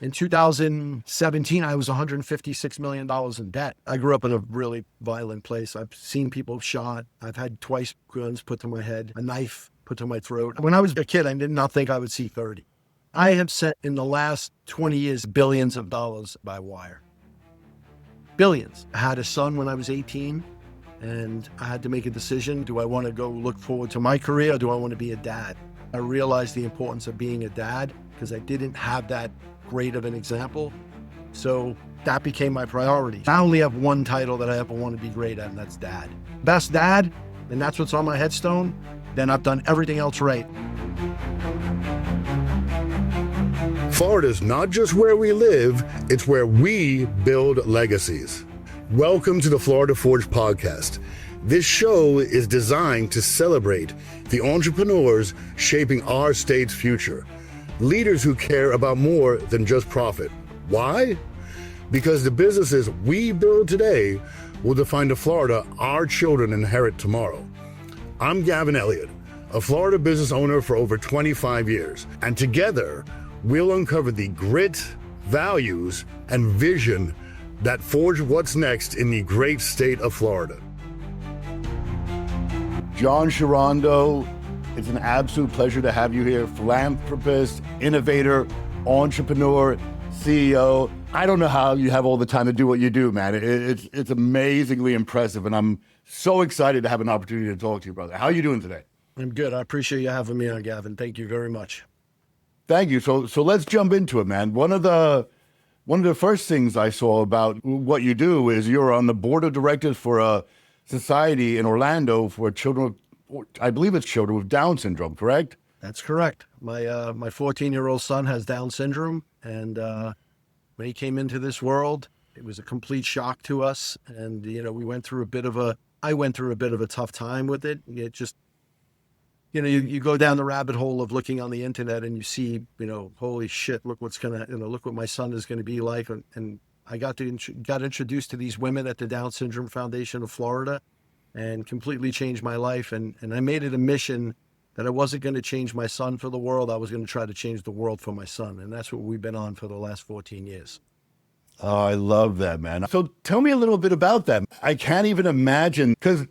In 2017, I was $156 million in debt. I grew up in a really violent place. I've seen people shot. I've had twice guns put to my head, a knife put to my throat. When I was a kid, I did not think I would see 30. I have sent in the last 20 years billions of dollars by wire. Billions. I had a son when I was 18, and I had to make a decision. Do I want to go look forward to my career, or do I want to be a dad? I realized the importance of being a dad because I didn't have that great of an example. So that became my priority. I only have one title that I ever want to be great at, and that's dad. Best dad, and that's what's on my headstone, then I've done everything else right. Florida's not just where we live, it's where we build legacies. Welcome to the Florida Forge podcast. This show is designed to celebrate the entrepreneurs shaping our state's future. Leaders who care about more than just profit. Why? Because the businesses we build today will define the Florida our children inherit tomorrow. I'm Gavin Elliott, a Florida business owner for over 25 years, and together we'll uncover the grit, values, and vision that forge what's next in the great state of Florida. John Chiorando, it's an absolute pleasure to have you here. Philanthropist, innovator, entrepreneur, CEO. I don't know how you have all the time to do what you do, man. It's amazingly impressive, and I'm so excited to have an opportunity to talk to you, brother. How are you doing today? I'm good. I appreciate you having me on, Gavin. Thank you very much. Thank you. So let's jump into it, man. One of the first things I saw about what you do is you're on the board of directors for a society in Orlando for children, I believe it's children with Down syndrome, correct? That's correct. My 14-year-old son has Down syndrome, and when he came into this world, it was a complete shock to us. And I went through a bit of a tough time with it. It just, you go down the rabbit hole of looking on the internet and you see, holy shit, look what my son is gonna be like. And I got introduced to these women at the Down Syndrome Foundation of Florida, and completely changed my life. And I made it a mission that I wasn't going to change my son for the world. I was going to try to change the world for my son. And that's what we've been on for the last 14 years. Oh, I love that, man. So tell me a little bit about that. I can't even imagine, because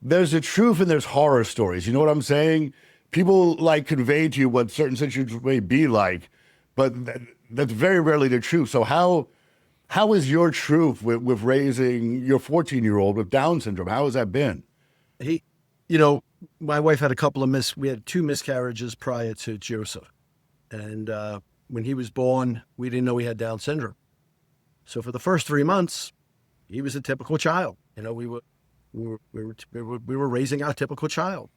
there's a truth and there's horror stories. You know what I'm saying? People convey to you what certain situations may be like, but that's very rarely the truth. So how is your truth with raising your 14-year-old with Down syndrome? How has that been? My wife had we had 2 miscarriages prior to Joseph. And when he was born, we didn't know he had Down syndrome. So for the first 3 months, he was a typical child. We were raising our typical child.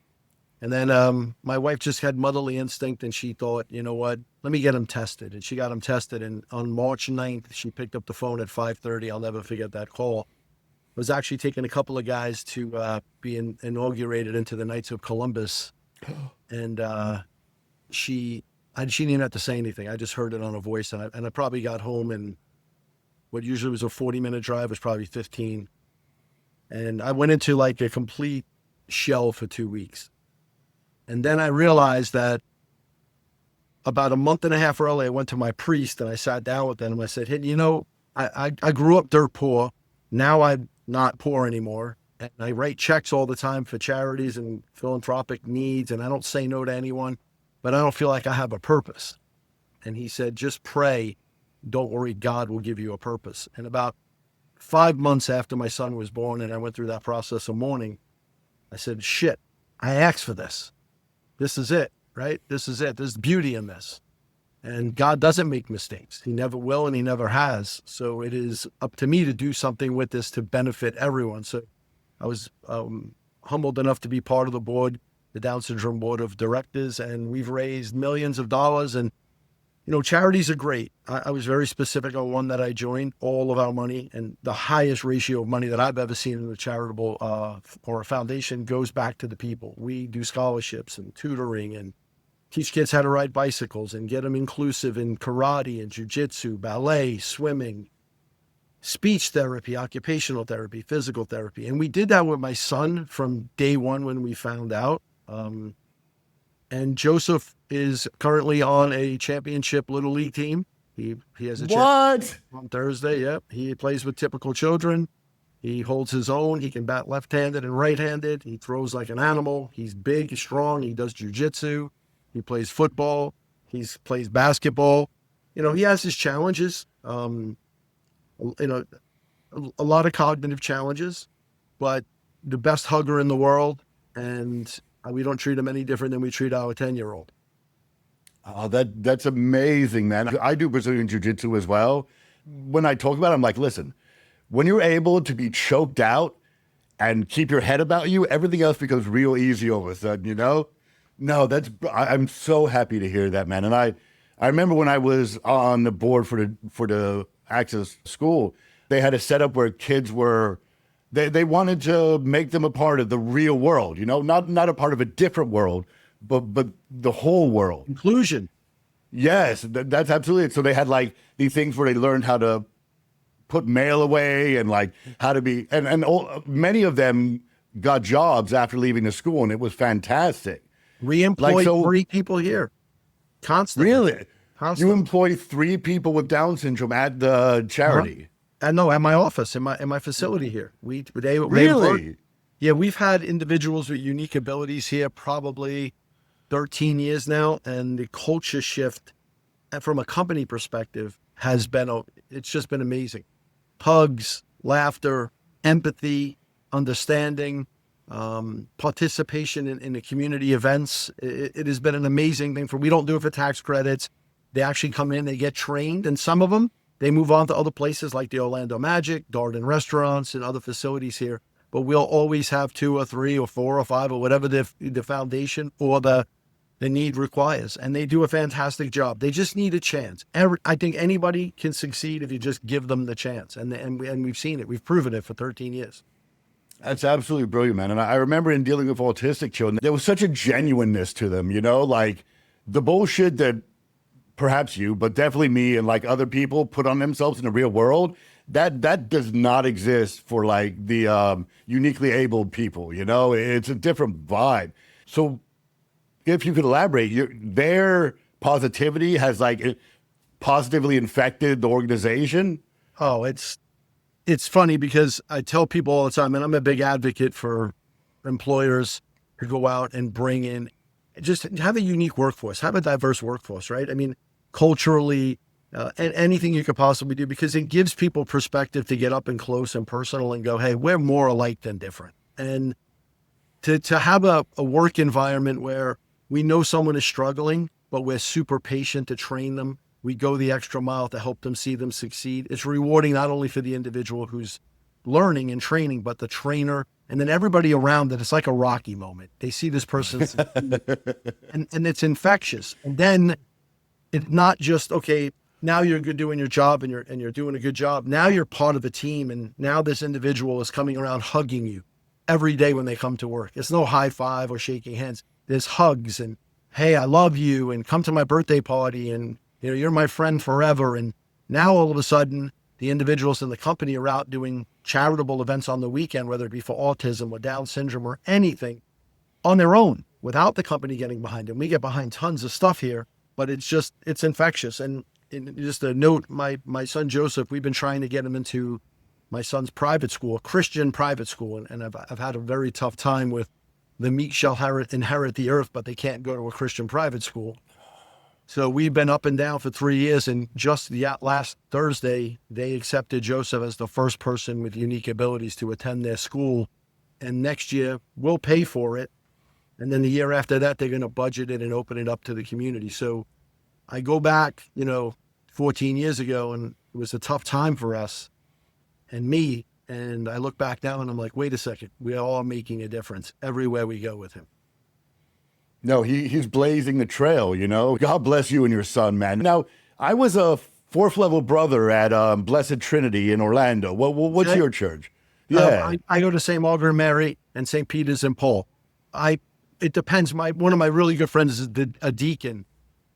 And then my wife just had motherly instinct, and she thought, you know what, let me get him tested. And she got him tested. And on March 9th, she picked up the phone at 5:30. I'll never forget that call. I was actually taking a couple of guys to be inaugurated into the Knights of Columbus. And she didn't even have to say anything. I just heard it on her voice. And I probably got home, and what usually was a 40-minute drive was probably 15. And I went into a complete shell for 2 weeks. And then I realized that about a month and a half early, I went to my priest and I sat down with him and I said, hey, I grew up dirt poor. Now I'm not poor anymore. And I write checks all the time for charities and philanthropic needs. And I don't say no to anyone, but I don't feel like I have a purpose. And he said, just pray. Don't worry. God will give you a purpose. And about 5 months after my son was born and I went through that process of mourning, I said, shit, I asked for this. This is it, right? This is it. There's beauty in this. And God doesn't make mistakes. He never will, and he never has. So it is up to me to do something with this to benefit everyone. So I was humbled enough to be part of the board, the Down Syndrome Board of Directors, and we've raised millions of dollars. And charities are great. I was very specific on one that I joined. All of our money, and the highest ratio of money that I've ever seen in a charitable or a foundation, goes back to the people. We do scholarships and tutoring and teach kids how to ride bicycles and get them inclusive in karate and jiu-jitsu, ballet, swimming, speech therapy, occupational therapy, physical therapy. And we did that with my son from day one when we found out. And Joseph is currently on a championship little league team. He has a What? on Thursday. Yep. He plays with typical children. He holds his own. He can bat left-handed and right-handed. He throws like an animal. He's big, strong. He does jujitsu. He plays football. He plays basketball. You know, he has his challenges. You know, a lot of cognitive challenges, but the best hugger in the world. And we don't treat him any different than we treat our 10-year-old. Oh, that's amazing, man. I do Brazilian Jiu-Jitsu as well. When I talk about it, I'm like, listen, when you're able to be choked out and keep your head about you, everything else becomes real easy all of a sudden, you know? No, I'm so happy to hear that, man. And I remember when I was on the board for the Access School, they had a setup where kids were, they wanted to make them a part of the real world, you know, not a part of a different world, but the whole world. Inclusion. Yes, that's absolutely it. So they had like these things where they learned how to put mail away and like how to be, and many of them got jobs after leaving the school, and it was fantastic. We employ 3 people here constantly. Really? Constantly. You employ 3 people with Down syndrome at the charity? And no, at my office, in my facility here. They Really? Yeah, we've had individuals with unique abilities here probably 13 years now, and the culture shift from a company perspective has been, it's just been amazing. Hugs, laughter, empathy, understanding, participation in the community events. It has been an amazing thing. We don't do it for tax credits. They actually come in, they get trained, and some of them, they move on to other places like the Orlando Magic, Darden Restaurants, and other facilities here. But we'll always have 2 or 3 or 4 or 5 or whatever the foundation or the need requires. And they do a fantastic job. They just need a chance. I think anybody can succeed if you just give them the chance. And we've seen it. We've proven it for 13 years. That's absolutely brilliant, man. And I remember in dealing with autistic children, there was such a genuineness to them, you know, like the bullshit that perhaps you, but definitely me and like other people put on themselves in the real world, that does not exist for like the uniquely abled people, you know? It's a different vibe. So if you could elaborate, their positivity has like positively infected the organization? Oh, it's funny because I tell people all the time, and I'm a big advocate for employers who go out and bring in, just have a unique workforce, have a diverse workforce, right? I mean, culturally, and anything you could possibly do, because it gives people perspective to get up and close and personal and go, hey, we're more alike than different. And to have a work environment where we know someone is struggling, but we're super patient to train them. We go the extra mile to help them see them succeed. It's rewarding not only for the individual who's learning and training, but the trainer, and then everybody around it. It's like a Rocky moment. They see this person and it's infectious. And then it's not just, okay, now you're doing your job and you're doing a good job. Now you're part of a team, and now this individual is coming around hugging you every day when they come to work. It's no high five or shaking hands. There's hugs and, hey, I love you, and come to my birthday party, and you know, you're my friend forever. And now all of a sudden, the individuals in the company are out doing charitable events on the weekend, whether it be for autism or Down syndrome or anything, on their own, without the company getting behind them. We get behind tons of stuff here, but it's infectious. And just a note, my son Joseph, we've been trying to get him into my son's private school, a Christian private school, and I've had a very tough time with the meek shall inherit the earth, but they can't go to a Christian private school. So we've been up and down for 3 years, and just last Thursday, they accepted Joseph as the first person with unique abilities to attend their school. And next year, we'll pay for it. And then the year after that, they're going to budget it and open it up to the community. So I go back, 14 years ago, and it was a tough time for us and me. And I look back now and I'm like, wait a second, we are all making a difference everywhere we go with him. No, he's blazing the trail, God bless you and your son, man. Now, I was a 4th level brother at Blessed Trinity in Orlando. What's your church? Yeah. I go to St. Margaret Mary and St. Peter's and Paul. It depends. One of my really good friends is a deacon.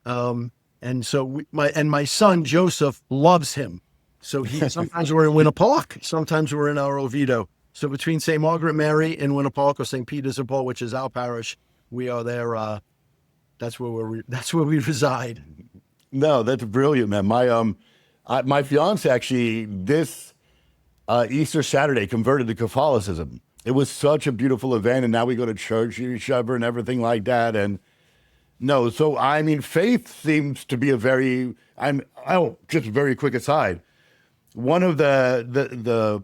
And so my son Joseph loves him. So sometimes we're in Winter Park, sometimes we're in our Oviedo. So between St. Margaret Mary in Winter Park or St. Peter's and Paul, which is our parish, we are there that's where we reside. No, that's brilliant, man. My fiance actually this Easter Saturday converted to Catholicism. It was such a beautiful event, and now we go to church with each other and everything like that. And no, so I mean, faith seems to be a very. Just a very quick aside. One of the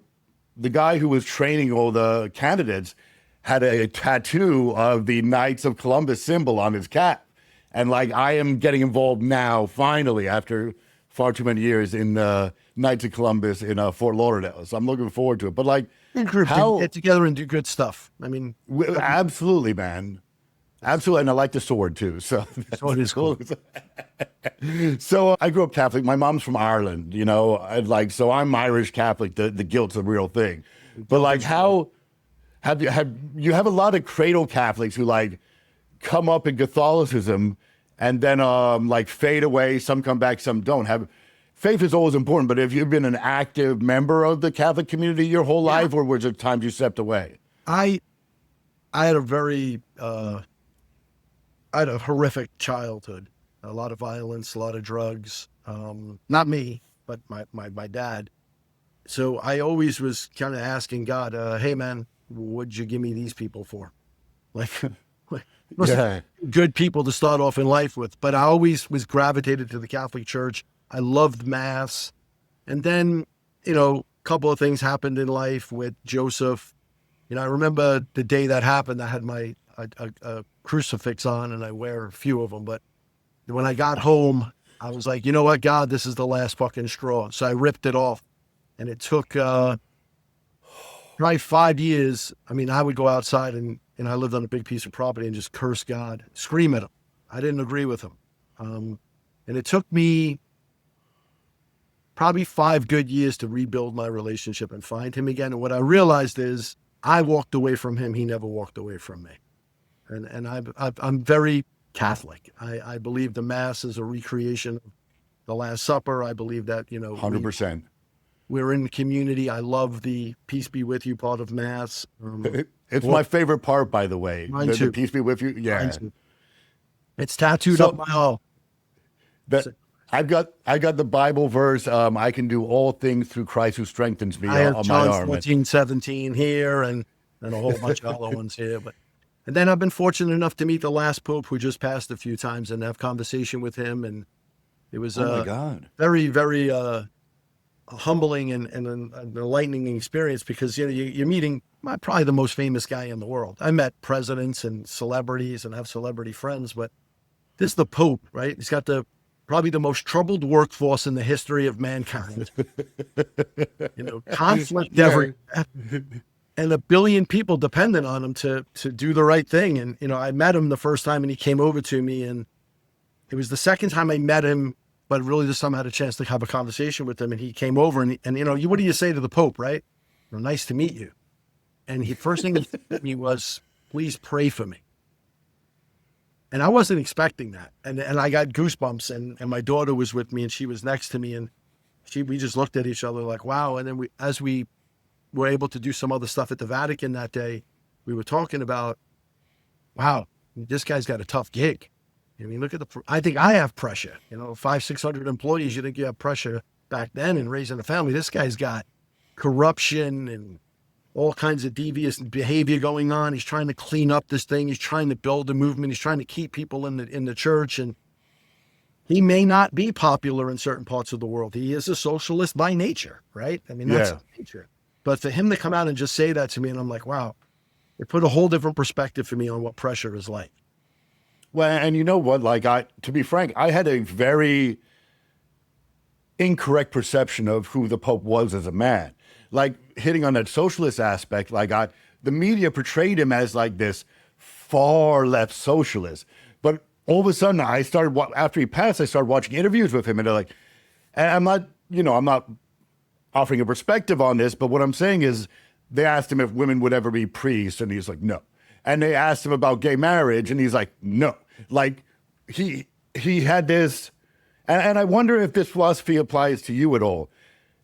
guy who was training all the candidates had a tattoo of the Knights of Columbus symbol on his cap. And like, I am getting involved now, finally, after far too many years in Knights of Columbus in Fort Lauderdale. So I'm looking forward to it. But like, To get together and do good stuff. I mean, absolutely, man. Absolutely. And I like the sword too. So sword is cool. So I grew up Catholic. My mom's from Ireland, you know, so I'm Irish Catholic. The guilt's a real thing. But like, how have you have a lot of cradle Catholics who like come up in Catholicism and then like fade away. Some come back, some don't. Faith is always important, but have you been an active member of the Catholic community your whole life, or was there times you stepped away? I had a very I had a horrific childhood. A lot of violence, a lot of drugs. Not me, but my dad. So I always was kind of asking God, hey man, what'd you give me these people for? Like, good people to start off in life with. But I always was gravitated to the Catholic Church. I loved Mass. And then, you know, a couple of things happened in life with Joseph. You know, I remember the day that happened, I had my a crucifix on, and I wear a few of them. But when I got home, I was like, you know what, God, this is the last fucking straw. So I ripped it off. And it took probably 5 years. I mean, I would go outside and I lived on a big piece of property and just curse God, scream at him. I didn't agree with him. And it took me probably 5 good years to rebuild my relationship and find him again. And what I realized is I walked away from him. He never walked away from me. And I'm very Catholic. I believe the Mass is a recreation of the Last Supper. I believe that, you know, 100%. We're in the community. I love the peace be with you part of Mass. It's my favorite part, by the way. Mine too. The peace be with you. Yeah. It's tattooed up my wall. I got the Bible verse. I can do all things through Christ who strengthens me I have on John my arm. 14:17 here and a whole bunch of other ones here. And then I've been fortunate enough to meet the last Pope who just passed a few times and have conversation with him. And it was my God. very, very humbling and an enlightening experience because, you know, you're meeting probably the most famous guy in the world. I met presidents and celebrities and have celebrity friends, but this is the Pope, right? He's got probably the most troubled workforce in the history of mankind. You know, conflict every, and 1 billion people dependent on him to do the right thing. And, you know, I met him the first time and he came over to me, and it was the second time I met him, but really this time I had a chance to have a conversation with him, and he came over and you know, what do you say to the Pope, right? Well, nice to meet you. And first thing he said to me was, please pray for me. And I wasn't expecting that. And I got goosebumps, and my daughter was with me and she was next to me, and we just looked at each other like, wow. And then as we were able to do some other stuff at the Vatican that day, we were talking about, wow, this guy's got a tough gig. I mean, look at I think I have pressure, you know, 500-600 employees. You think you have pressure back then in raising a family. This guy's got corruption and all kinds of devious behavior going on. He's trying to clean up this thing. He's trying to build a movement. He's trying to keep people in the church. And he may not be popular in certain parts of the world. He is a socialist by nature, right? I mean, that's nature. But for him to come out and just say that to me, and I'm like, wow, it put a whole different perspective for me on what pressure is like. Well, and you know what? Like, to be frank, I had a very incorrect perception of who the Pope was as a man. Like, hitting on that socialist aspect, like the media portrayed him as like this far left socialist. But all of a sudden, I started after he passed, I started watching interviews with him, and they're like, and I'm not offering a perspective on this, but what I'm saying is, they asked him if women would ever be priests, and he's like, no. And they asked him about gay marriage, and he's like, no. Like, he had this, and I wonder if this philosophy applies to you at all,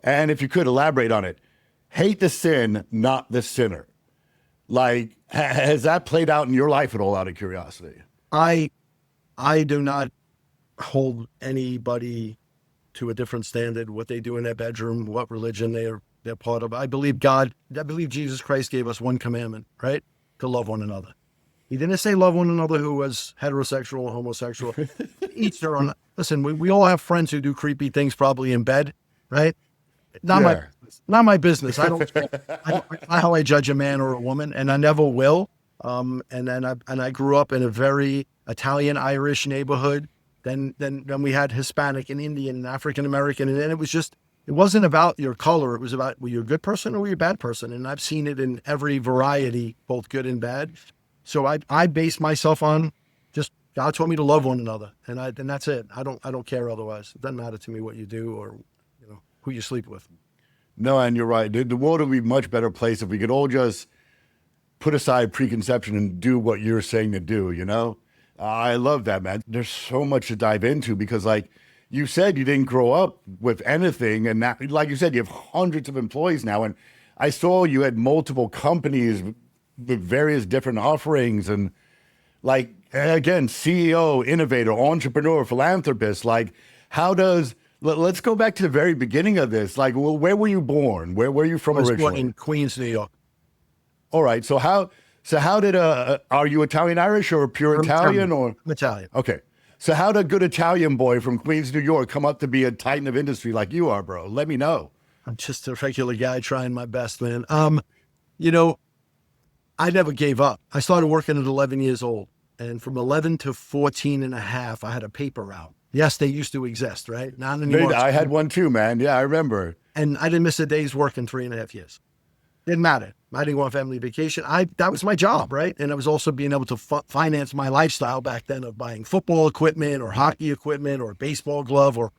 and if you could elaborate on it. Hate the sin, not the sinner. Like, has that played out in your life at all, out of curiosity? I I do not hold anybody to a different standard, what they do in their bedroom, what religion they're part of. I believe Jesus Christ gave us one commandment, right? To love one another. He didn't say love one another who was heterosexual or homosexual. Each their own. Listen, we all have friends who do creepy things probably in bed, right? Not my business. I don't not how I judge a man or a woman, and I never will. And I grew up in a very Italian Irish neighborhood. Then we had Hispanic and Indian and African American, and then it wasn't about your color. It was about, were you a good person or were you a bad person? And I've seen it in every variety, both good and bad. So I base myself on just God told me to love one another, and that's it. I don't care otherwise. It doesn't matter to me what you do or who you sleep with. No, and you're right. The world would be a much better place if we could all just put aside preconception and do what you're saying to do, I love that, man. There's so much to dive into because, like you said, you didn't grow up with anything. And that, like you said, you have hundreds of employees now. And I saw you had multiple companies with various different offerings. And, like, again, CEO, innovator, entrepreneur, philanthropist. Like, let's go back to the very beginning of this. Like, well, where were you born? Where were you from originally? I was born in Queens, New York. All right. So how did are you Italian Irish or pure Italian or? I'm Italian. Okay. So how did a good Italian boy from Queens, New York come up to be a titan of industry like you are, bro? Let me know. I'm just a regular guy trying my best, man. I never gave up. I started working at 11 years old, and from 11 to 14 and a half, I had a paper route. Yes, they used to exist, right? Not anymore. I had one too, man. Yeah, I remember. And I didn't miss a day's work in 3.5 years. Didn't matter. I didn't go on family vacation. That was my job, right? And I was also being able to finance my lifestyle back then of buying football equipment or hockey equipment or baseball glove or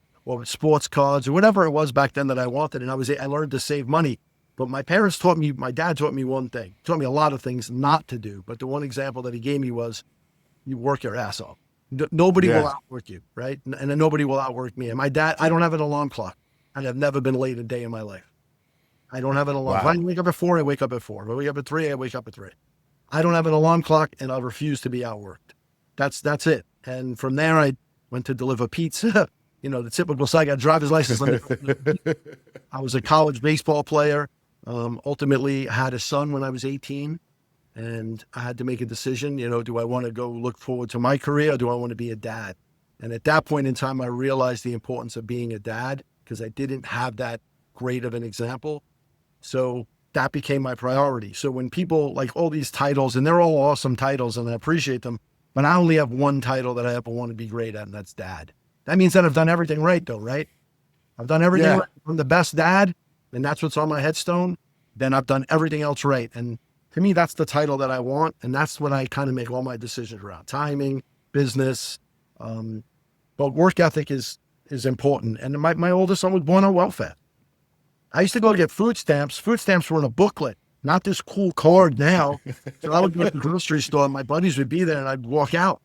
sports cards or whatever it was back then that I wanted. And I learned to save money. But my dad taught me one thing. He taught me a lot of things not to do. But the one example that he gave me was, you work your ass off. Nobody will outwork you, right? And then nobody will outwork me. And my dad, I don't have an alarm clock. And I've never been late a day in my life. I don't have an alarm. Wow. If I wake up at 4, I wake up at 4. If I wake up at 3, I wake up at 3. I don't have an alarm clock, and I refuse to be outworked. That's it. And from there, I went to deliver pizza. The typical side. I got a driver's license. I was a college baseball player. Ultimately, I had a son when I was 18, and I had to make a decision. Do I want to go look forward to my career, or do I want to be a dad? And at that point in time, I realized the importance of being a dad because I didn't have that great of an example. So that became my priority. So when people like all these titles, and they're all awesome titles and I appreciate them, but I only have one title that I ever want to be great at, and that's dad. That means that I've done everything right though, right? I've done everything right. I'm the best dad, and that's what's on my headstone. Then I've done everything else right. And to me, that's the title that I want. And that's what I kind of make all my decisions around. Timing, business, but work ethic is important. And my oldest son was born on welfare. I used to go get food stamps. Food stamps were in a booklet, not this cool card now. So I would go to the grocery store, and my buddies would be there, and I'd walk out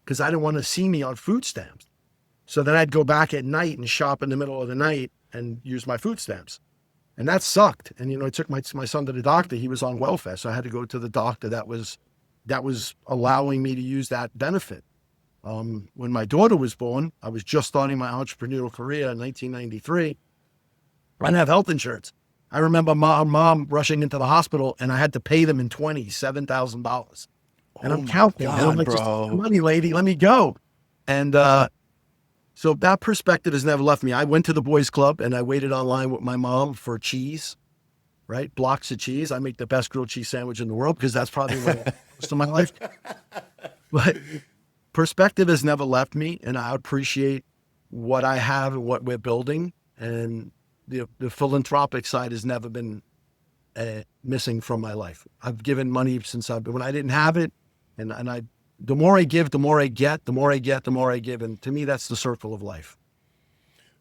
because I didn't want to see me on food stamps. So then I'd go back at night and shop in the middle of the night and use my food stamps. And that sucked. And, I took my son to the doctor. He was on welfare. So I had to go to the doctor that was allowing me to use that benefit. When my daughter was born, I was just starting my entrepreneurial career in 1993. I didn't have health insurance. I remember mom rushing into the hospital, and I had to pay them in $7,000. And I'm counting. God, and I'm like, bro. just money, lady, let me go. And so that perspective has never left me. I went to the boys club, and I waited online with my mom for cheese, right? Blocks of cheese. I make the best grilled cheese sandwich in the world because that's probably what most of my life. But perspective has never left me, and I appreciate what I have and what we're building. And the philanthropic side has never been missing from my life. I've given money since when I didn't have it, and the more I give, the more I get, the more I get, the more I give. And to me, that's the circle of life.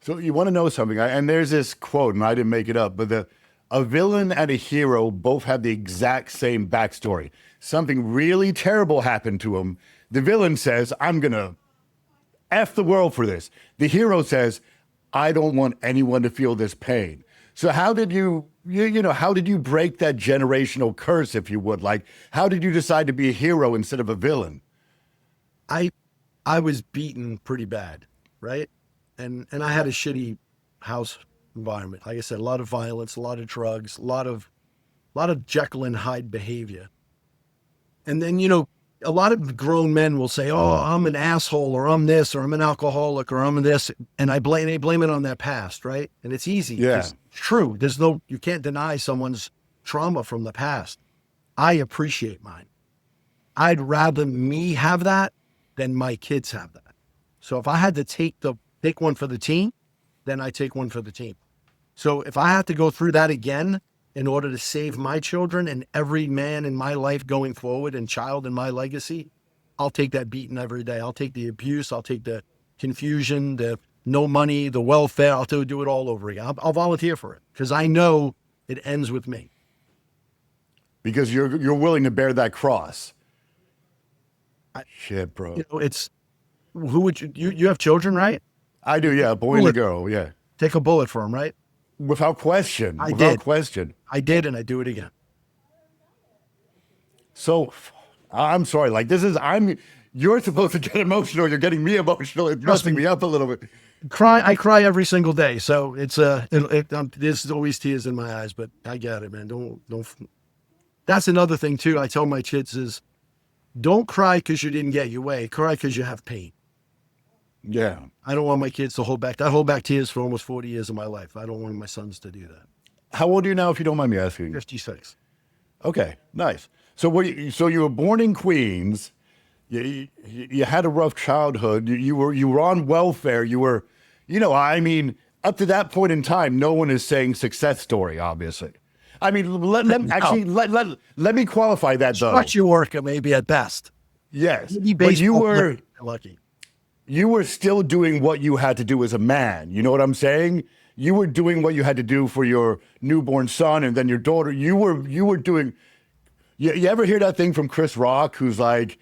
So you want to know something? And there's this quote, and I didn't make it up, but a villain and a hero both have the exact same backstory. Something really terrible happened to him. The villain says, I'm going to F the world for this. The hero says, I don't want anyone to feel this pain. So how did how did you break that generational curse, if you would? Like, how did you decide to be a hero instead of a villain? I I was beaten pretty bad, right? And I had a shitty house environment. Like I said, a lot of violence, a lot of drugs, a lot of Jekyll and Hyde behavior. And then, a lot of grown men will say, "Oh, I'm an asshole, or I'm this, or I'm an alcoholic, or I'm this," and they blame it on their past, right? And it's easy. Yeah. It's true. You can't deny someone's trauma from the past. I appreciate mine. I'd rather me have that than my kids have that. So if I had to take one for the team, then I take one for the team. So if I have to go through that again in order to save my children and every man in my life going forward and child in my legacy, I'll take that beating every day. I'll take the abuse. I'll take the confusion, the no money, the welfare. I'll do it all over again. I'll volunteer for it because I know it ends with me. Because you're willing to bear that cross. Shit, bro. It's who would you have children, right? I do, yeah. A boy and a girl, yeah. Take a bullet for them, right? Without question. I Without did. question. I did, and I do it again. So, I'm sorry. Like, you're supposed to get emotional. You're getting me emotional. It's messing me up a little bit. I cry every single day. So it's there's always tears in my eyes, but I get it, man. Don't. That's another thing too. I tell my kids is, don't cry because you didn't get your way. Cry because you have pain. Yeah. I don't want my kids to hold back. I hold back tears for almost 40 years of my life. I don't want my sons to do that. How old are you now, if you don't mind me asking? 56. Okay, nice. So you were born in Queens. You had a rough childhood. You were on welfare. You were, up to that point in time, no one is saying success story, obviously. I mean, let me qualify that though. Structure worker, maybe at best. Yes, but you were lucky. You were still doing what you had to do as a man. You know what I'm saying? You were doing what you had to do for your newborn son and then your daughter. You were doing. You ever hear that thing from Chris Rock, who's like,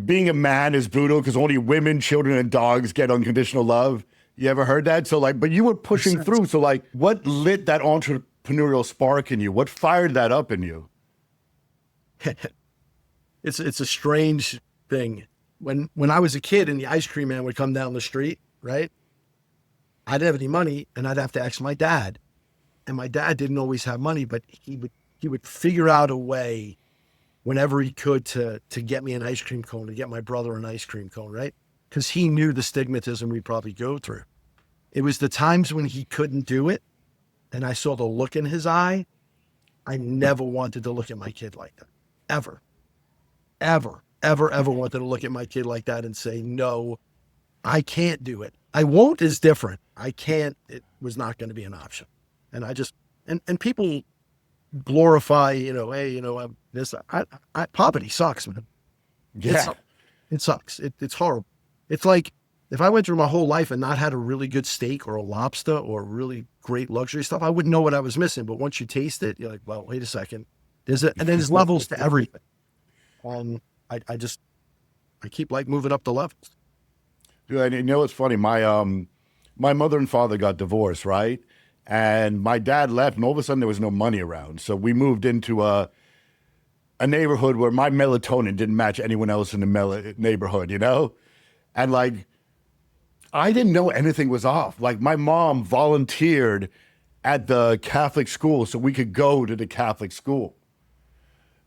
being a man is brutal because only women, children, and dogs get unconditional love? You ever heard that? So like, but you were pushing through. So like, what lit that entrepreneurial spark in you? What fired that up in you? It's a strange thing. When I was a kid and the ice cream man would come down the street, right? I didn't have any money and I'd have to ask my dad. And my dad didn't always have money, but he would figure out a way whenever he could to get me an ice cream cone, to get my brother an ice cream cone, right? Because he knew the stigmatism we'd probably go through. It was the times when he couldn't do it and I saw the look in his eye. I never wanted to look at my kid like that. Ever wanted to look at my kid like that and say, no, I can't do it. I won't is different. I can't, it was not going to be an option. And I just, and people glorify, hey, poverty sucks, man. Yeah. It sucks. It's horrible. It's like if I went through my whole life and not had a really good steak or a lobster or really great luxury stuff, I wouldn't know what I was missing. But once you taste it, you're like, well, wait a second. And then there's levels to everything. I keep like moving up the levels. Dude, and what's funny? My mother and father got divorced, right? And my dad left, and all of a sudden there was no money around. So we moved into a neighborhood where my melatonin didn't match anyone else in the neighborhood, And like, I didn't know anything was off. Like, my mom volunteered at the Catholic school so we could go to the Catholic school.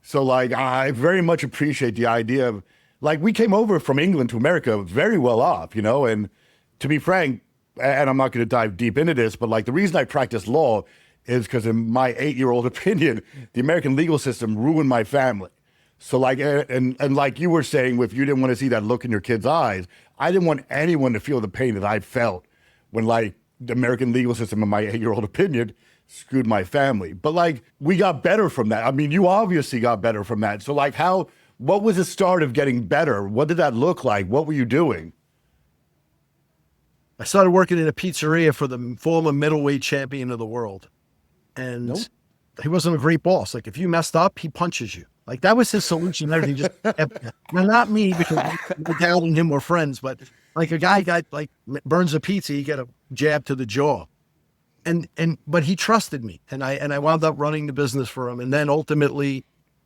So like, I very much appreciate the idea of, like, we came over from England to America very well off, and to be frank, and I'm not going to dive deep into this, but like, the reason I practice law is because in my 8-year-old opinion, the American legal system ruined my family. So like, and like you were saying, if you didn't want to see that look in your kid's eyes, I didn't want anyone to feel the pain that I felt when like the American legal system, in my 8-year-old opinion, screwed my family. But like, we got better from that. I mean, you obviously got better from that. So like, what was the start of getting better? What did that look like? What were you doing? I started working in a pizzeria for the former middleweight champion of the world. And he wasn't a great boss. Like, if you messed up, he punches you. Like, that was his solution. Everything well, not me, because my dad and him were friends, but like a guy got burns a pizza, you get a jab to the jaw. But he trusted me, and I wound up running the business for him. And then ultimately,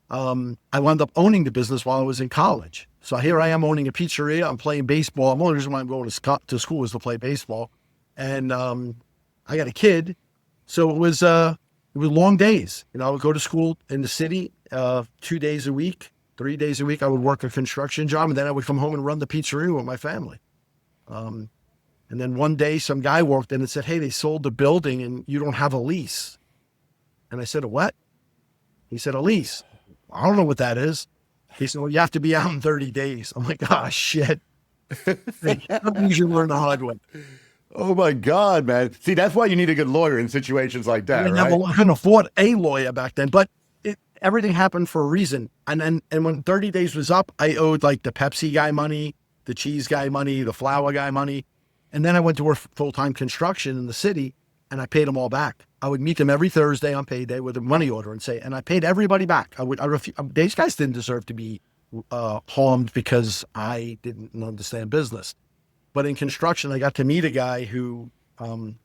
I wound up owning the business while I was in college. So here I am owning a pizzeria. I'm playing baseball. The only reason why I'm going to school is to play baseball. And I got a kid. So it was long days. I would go to school in the city 2 days a week, 3 days a week. I would work a construction job, and then I would come home and run the pizzeria with my family. And then one day some guy walked in and said, hey, they sold the building and you don't have a lease. And I said, a what? He said, a lease. I don't know what that is. He said, well, you have to be out in 30 days. I'm like, oh, shit. Something you learn the hard way. Oh, my God, man. See, that's why you need a good lawyer in situations like that, right? I couldn't afford a lawyer back then, but everything happened for a reason. And when 30 days was up, I owed like the Pepsi guy money, the cheese guy money, the flour guy money. And then I went to work full-time construction in the city, and I paid them all back. I would meet them every Thursday on payday with a money order and I paid everybody back. These guys didn't deserve to be harmed because I didn't understand business. But in construction, I got to meet a guy who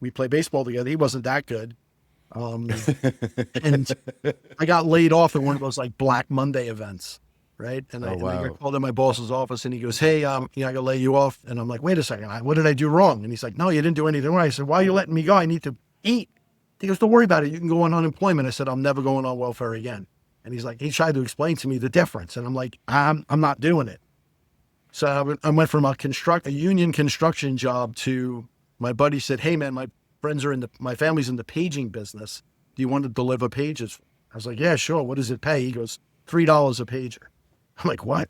we played baseball together. He wasn't that good. And I got laid off at one of those like Black Monday events, right? And I got called in my boss's office, and he goes, hey, I got to lay you off. And I'm like, wait a second, what did I do wrong? And he's like, no, you didn't do anything wrong. I said, why are you letting me go? I need to eat. He goes, don't worry about it. You can go on unemployment. I said, I'm never going on welfare again. And he's like, he tried to explain to me the difference. And I'm like, I'm not doing it. So I went from a union construction job to my buddy said, hey man, my family's in the paging business. Do you want to deliver pages? I was like, yeah, sure. What does it pay? He goes, $3 a pager. I'm like, what?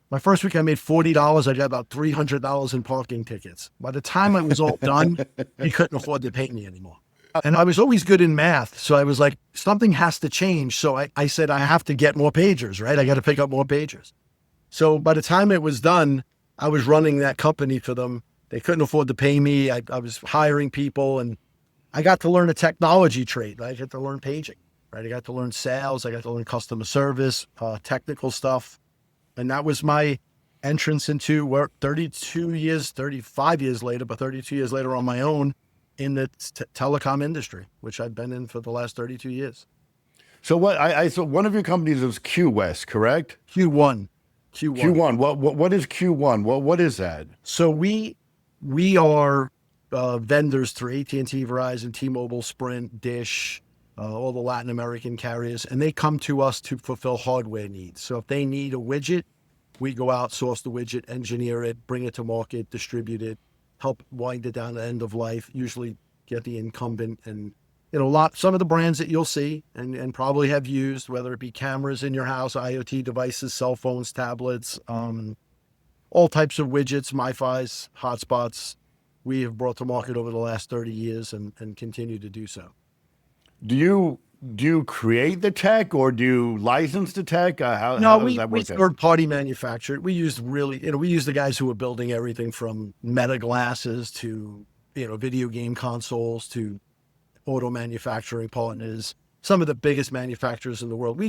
My first week I made $40. I got about $300 in parking tickets. By the time I was all done, he couldn't afford to pay me anymore. And I was always good in math. So I was like, something has to change. So I said, I have to get more pagers, right? I got to pick up more pagers. So by the time it was done, I was running that company for them. They couldn't afford to pay me. I was hiring people, and I got to learn a technology trade. I got to learn paging, right? I got to learn sales. I got to learn customer service, technical stuff. And that was my entrance into work 35 years later, but 32 years later on my own in the telecom industry, which I've been in for the last 32 years. So so one of your companies is Q West, correct? Q1. What is Q1? What is that? So we are vendors through AT&T, Verizon, T-Mobile, Sprint, Dish, all the Latin American carriers, and they come to us to fulfill hardware needs. So if they need a widget, we go out, source the widget, engineer it, bring it to market, distribute it, help wind it down to end of life, usually get the incumbent and some of the brands that you'll see and probably have used, whether it be cameras in your house, IoT devices, cell phones, tablets, all types of widgets, MiFis, hotspots, we have brought to market over the last 30 years and continue to do so. Do you create the tech or do you license the tech? How does that work? We third-party manufacture it. We use the guys who are building everything from Meta glasses to, video game consoles to auto manufacturing partners, some of the biggest manufacturers in the world.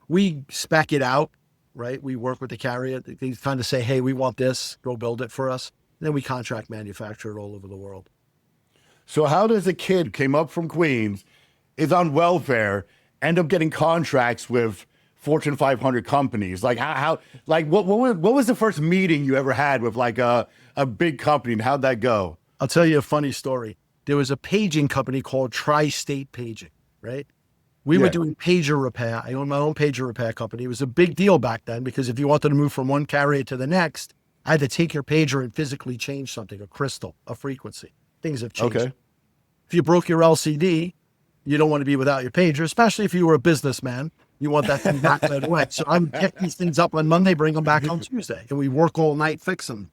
We spec it out, right? We work with the carrier. They kind of say, hey, we want this, go build it for us. And then we contract manufacture it all over the world. So how does a kid came up from Queens, is on welfare, end up getting contracts with Fortune 500 companies? Like what was the first meeting you ever had with like a big company, and how'd that go? I'll tell you a funny story. There was a paging company called Tri-State Paging, right? We were doing pager repair. I owned my own pager repair company. It was a big deal back then because if you wanted to move from one carrier to the next, I had to take your pager and physically change something, a crystal, a frequency. Things have changed. Okay. If you broke your LCD, you don't want to be without your pager, especially if you were a businessman. You want that thing back right away. So I would pick these things up on Monday, bring them back on Tuesday, and we work all night fixing them.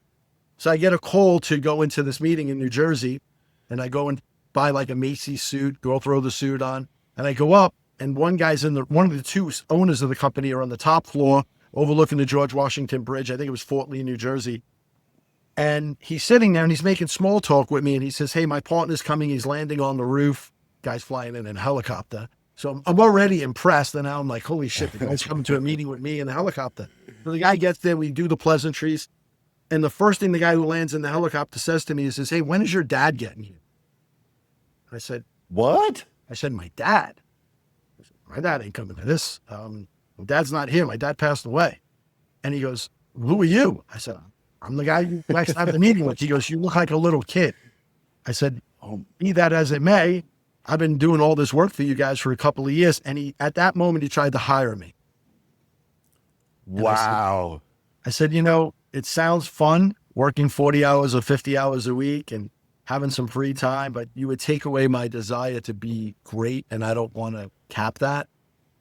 So I get a call to go into this meeting in New Jersey, and I go and buy like a Macy's suit, go throw the suit on, and I go up, and one of the two owners of the company are on the top floor overlooking the George Washington Bridge. I think it was Fort Lee, New Jersey. And he's sitting there and he's making small talk with me. And he says, hey, my partner's coming. He's landing on the roof. Guy's flying in a helicopter. So I'm already impressed. And now I'm like, holy shit, the guy's coming to a meeting with me in the helicopter. So the guy gets there. We do the pleasantries. And the first thing the guy who lands in the helicopter says to me is, hey, when is your dad getting here? I said, what? I said, my dad? I said, my dad ain't coming to this. My dad's not here. My dad passed away. And he goes, who are you? I said, I'm the guy you last had the meeting with. He goes, you look like a little kid. I said, oh, be that as it may, I've been doing all this work for you guys for a couple of years. And at that moment, he tried to hire me. Wow. I said, it sounds fun working 40 hours or 50 hours a week and having some free time, but you would take away my desire to be great. And I don't want to cap that.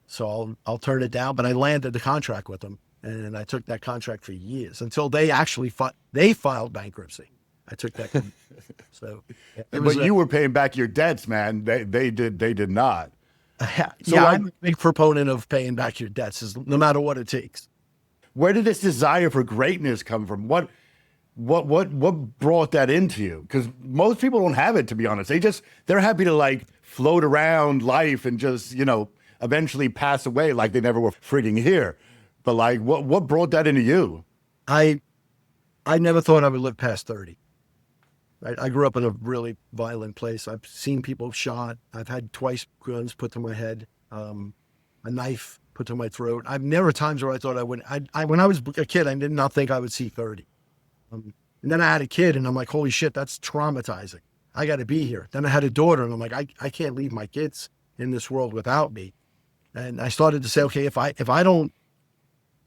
So I'll turn it down. But I landed the contract with them. And I took that contract for years until they actually filed bankruptcy. I took that. So but you were paying back your debts, man. They did not. So I'm a big proponent of paying back your debts, no matter what it takes. Where did this desire for greatness come from? What brought that into you? Because most people don't have it, to be honest. They're happy to like float around life and just, eventually pass away like they never were frigging here. But like, what brought that into you? I never thought I would live past 30. I grew up in a really violent place. I've seen people shot. I've had twice guns put to my head, a knife put to my throat. I've never times where I thought I wouldn't. When I was a kid, I did not think I would see 30. And then I had a kid, and I'm like, holy shit, that's traumatizing. I got to be here. Then I had a daughter, and I'm like, I can't leave my kids in this world without me. And I started to say, okay, if I don't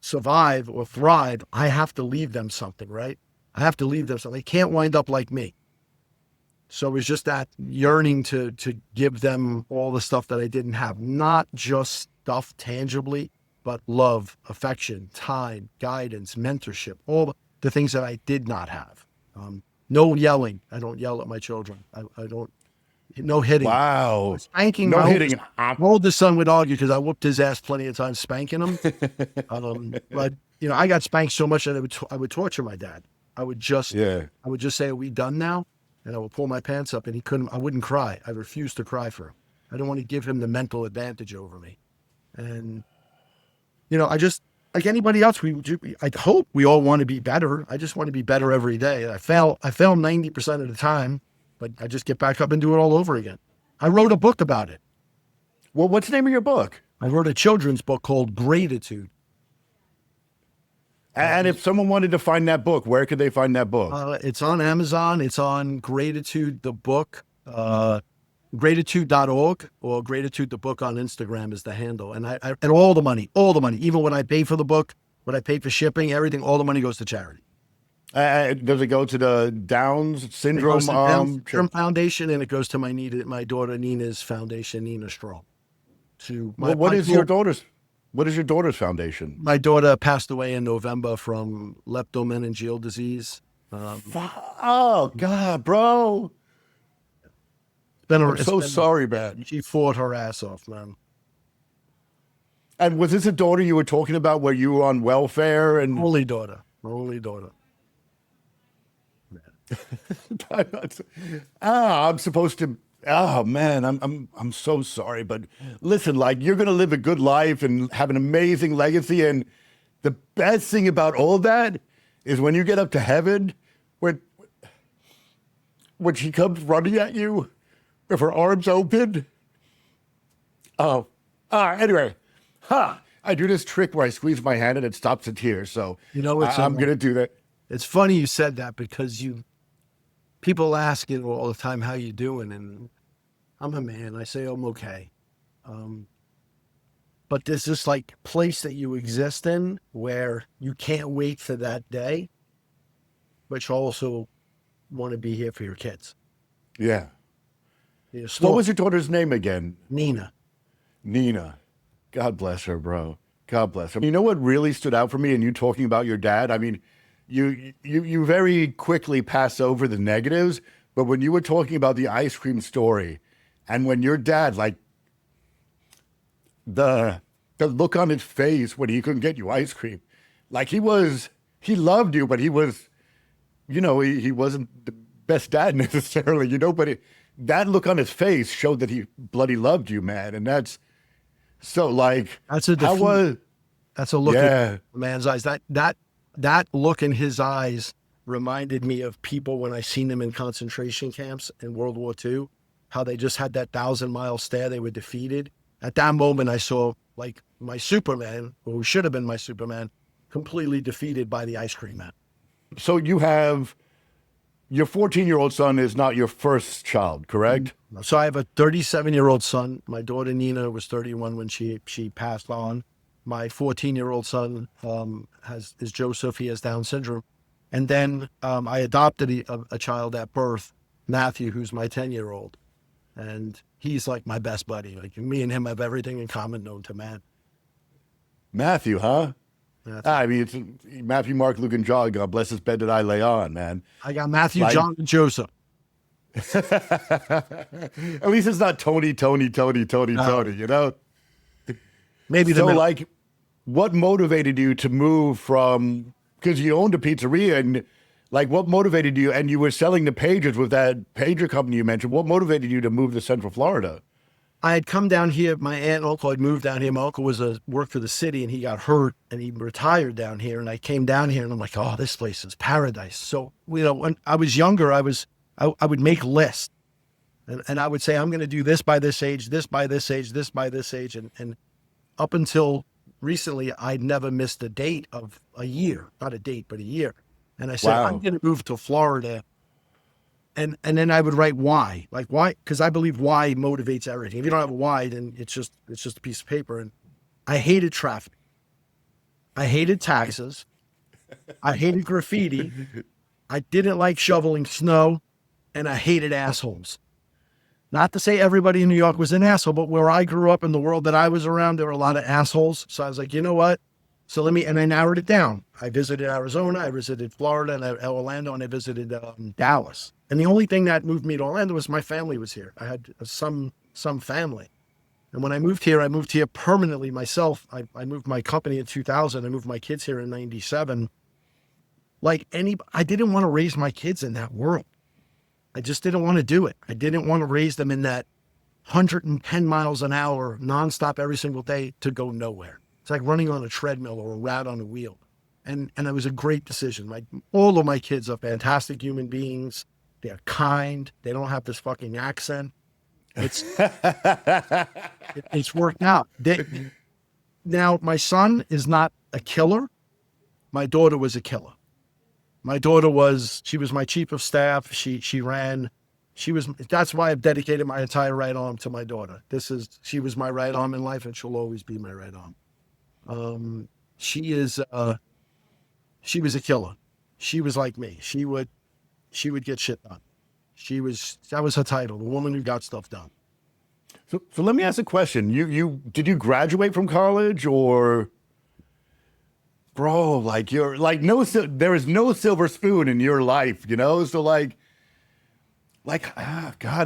survive or thrive, I have to leave them something, right? I have to leave them something. They can't wind up like me. So it was just that yearning to give them all the stuff that I didn't have, not just stuff tangibly, but love, affection, time, guidance, mentorship, all the things that I did not have. No yelling. I don't yell at my children. I don't. No hitting. Wow. Spanking. No hitting. My oldest son would argue because I whooped his ass plenty of times spanking him. But I got spanked so much that I would torture my dad. I would just say, "Are we done now?" And I would pull my pants up, and he couldn't. I wouldn't cry. I refused to cry for him. I didn't want to give him the mental advantage over me. And I just like anybody else. I hope we all want to be better. I just want to be better every day. I fail 90% of the time, but I just get back up and do it all over again. I wrote a book about it. Well, what's the name of your book? I wrote a children's book called Gratitude. And if someone wanted to find that book, where could they find that book? It's on Amazon. It's on Gratitude, the book, gratitude.org, or Gratitude, the book on Instagram is the handle. And and all the money, even when I pay for the book, when I pay for shipping, everything, all the money goes to charity. Does it go to the Downs Syndrome Foundation, and it goes to my daughter Nina's foundation, Nina Strong. What is your daughter's foundation? My daughter passed away in November from leptomeningeal disease. Oh God, bro! I'm so sorry, man. She fought her ass off, man. And was this a daughter you were talking about where you were on welfare and only daughter? I'm supposed to. Oh man, I'm so sorry, but listen, like you're gonna live a good life and have an amazing legacy, and the best thing about all that is when you get up to heaven, when she comes running at you with her arms open. Anyway, I do this trick where I squeeze my hand and it stops a tear. So I'm gonna do that. It's funny you said that because people ask it all the time, how you doing? And I'm a man. I say I'm okay. But there's this like place that you exist in where you can't wait for that day, but you also want to be here for your kids. Yeah. What was your daughter's name again? Nina. God bless her, bro. God bless her. You know what really stood out for me in you talking about your dad? I mean, you very quickly pass over the negatives, but when you were talking about the ice cream story, and when your dad, like the look on his face when he couldn't get you ice cream, like he loved you, but he was, he wasn't the best dad necessarily, but that look on his face showed that he bloody loved you, man. And that's so like, that's a look at a man's eyes. That look in his eyes reminded me of people when I seen them in concentration camps in World War II, how they just had that 1,000-mile stare. They were defeated. At that moment, I saw like my Superman, who should have been my Superman, completely defeated by the ice cream man. So you have your 14-year-old son is not your first child, correct? So I have a 37-year-old son. My daughter Nina was 31 when she passed on. My 14-year-old son is Joseph. He has Down syndrome. And then I adopted a child at birth, Matthew, who's my 10-year-old. And he's like my best buddy. Like me and him have everything in common known to man. Matthew, huh? Matthew. I mean, it's Matthew, Mark, Luke, and John. God bless this bed that I lay on, man. I got Matthew, Like- John, and Joseph. At least it's not Tony, you know? Maybe the So, middle. like, what motivated you to move from, because you owned a pizzeria, and like, what motivated you, and you were selling the pages with that pager company you mentioned, what motivated you to move to Central Florida? I had come down here. My aunt and uncle had moved down here. My uncle worked for the city, and he got hurt, and he retired down here. And I came down here, and I'm like, oh, this place is paradise. So, you know, when I was younger, I would make lists, and I would say, I'm going to do this by this age, this by this age, this by this age, and up until recently, I'd never missed a date of a year, not a date, but a year. And I said, Wow. I'm going to move to Florida. And then I would write why, like why, because I believe why motivates everything. If you don't have a why, then it's just a piece of paper. And I hated traffic. I hated taxes. I hated graffiti. I didn't like shoveling snow, and I hated assholes. Not to say everybody in New York was an asshole, but where I grew up in the world that I was around, there were a lot of assholes. So I was like, you know what? So and I narrowed it down. I visited Arizona, I visited Florida, and Orlando, and I visited Dallas. And the only thing that moved me to Orlando was my family was here. I had some family. And when I moved here permanently myself. I moved my company in 2000. I moved my kids here in 97. I didn't want to raise my kids in that world. I just didn't want to do it. I didn't want to raise them in that 110 miles an hour, nonstop every single day to go nowhere. It's like running on a treadmill or a rat on a wheel. And it was a great decision. All of my kids are fantastic human beings. They're kind. They don't have this fucking accent. It's it's worked out. Now, my son is not a killer. My daughter was a killer. My daughter she was my chief of staff. That's why I've dedicated my entire right arm to my daughter. She was my right arm in life, and she'll always be my right arm. She was a killer. She was like me. She would get shit done. That was her title, the woman who got stuff done. So let me ask a question. Did you graduate from college, or, bro, like you're like there is no silver spoon in your life, you know? So God,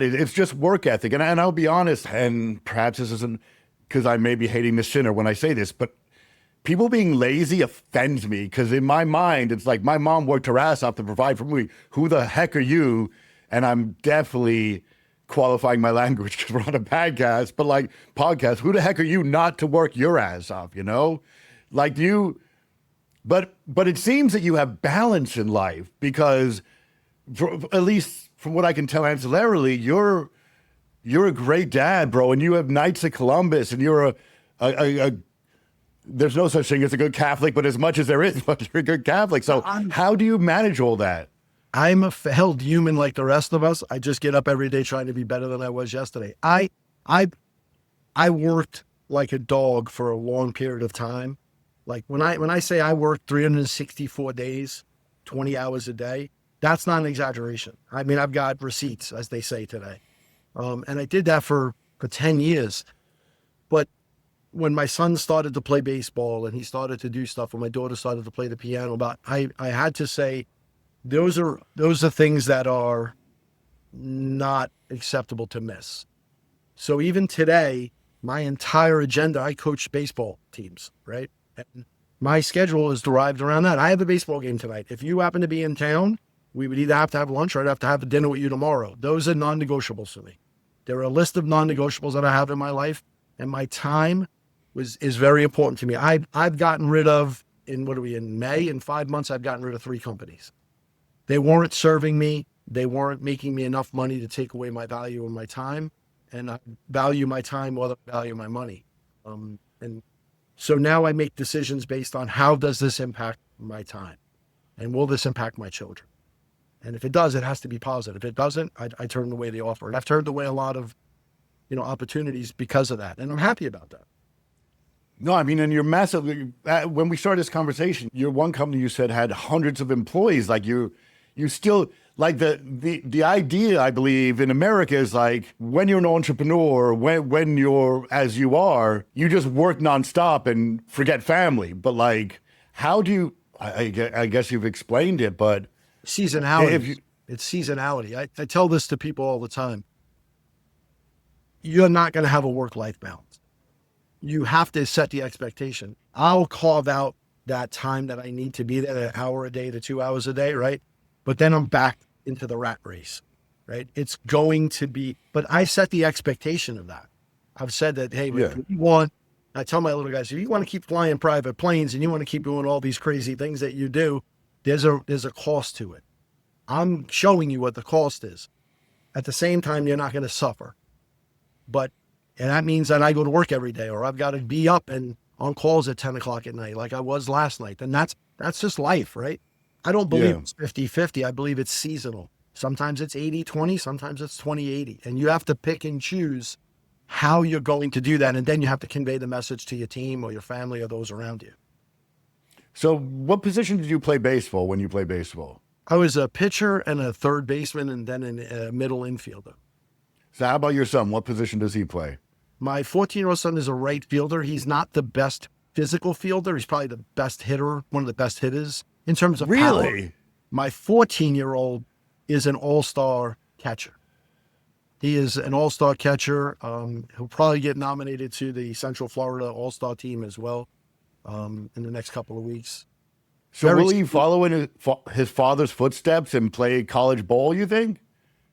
it's just work ethic. And I'll be honest, and perhaps this isn't because I may be hating the sinner when I say this, but people being lazy offends me, because in my mind, it's like my mom worked her ass off to provide for me. Who the heck are you? And I'm definitely qualifying my language because we're on a podcast, but who the heck are you not to work your ass off, you know? But it seems that you have balance in life, because at least from what I can tell ancillarily, you're a great dad, bro, and you have Knights of Columbus, and you're a there's no such thing as a good Catholic, but as much as there is, but you're a good Catholic. So how do you manage all that? I'm a failed human like the rest of us. I just get up every day trying to be better than I was yesterday. I worked like a dog for a long period of time. Like when I say I worked 364 days, 20 hours a day, that's not an exaggeration. I mean, I've got receipts, as they say today. And I did that for 10 years. But when my son started to play baseball and he started to do stuff, when my daughter started to play the piano, I had to say, those are things that are not acceptable to miss. So even today, my entire agenda, I coach baseball teams, right? And my schedule is derived around that. I have a baseball game tonight. If you happen to be in town, we would either have to have lunch or I'd have to have a dinner with you tomorrow. Those are non-negotiables for me. There are a list of non-negotiables that I have in my life, and my time is very important to me. I've gotten rid of, in May, in 5 months, I've gotten rid of 3 companies. They weren't serving me. They weren't making me enough money to take away my value and my time. And I value my time more than I value my money. And So now I make decisions based on how does this impact my time? And will this impact my children? And if it does, it has to be positive. If it doesn't, I turn away the offer. And I've turned away a lot of, opportunities because of that. And I'm happy about that. No, I mean, and you're massively, when we started this conversation, your one company you said had hundreds of employees. Like you still, like the idea, I believe, in America is like when you're an entrepreneur, when you're as you are, you just work nonstop and forget family. But like, how do you, I guess you've explained it, but. Seasonality. It's seasonality. I tell this to people all the time. You're not going to have a work-life balance. You have to set the expectation. I'll carve out that time that I need to be there, an hour a day to 2 hours a day, right? But then I'm back into the rat race, right? It's going to be, but I set the expectation of that. I've said that, hey, if you want, I tell my little guys, if you want to keep flying private planes and you want to keep doing all these crazy things that you do, there's a cost to it. I'm showing you what the cost is. At the same time, you're not going to suffer. And that means that I go to work every day, or I've got to be up and on calls at 10 o'clock at night, like I was last night. And that's just life, right? I don't believe it's 50-50. I believe it's seasonal. Sometimes it's 80-20, sometimes it's 20-80. And you have to pick and choose how you're going to do that. And then you have to convey the message to your team or your family or those around you. So what position did you play baseball when you played baseball? I was a pitcher and a third baseman and then a middle infielder. So how about your son? What position does he play? My 14-year-old son is a right fielder. He's not the best physical fielder. He's probably the best hitter, one of the best hitters in terms of power. My 14-year-old is an all-star catcher. He is an all-star catcher. He'll probably get nominated to the Central Florida all-star team as well in the next couple of weeks. So will he follow in his father's footsteps and play college ball, you think?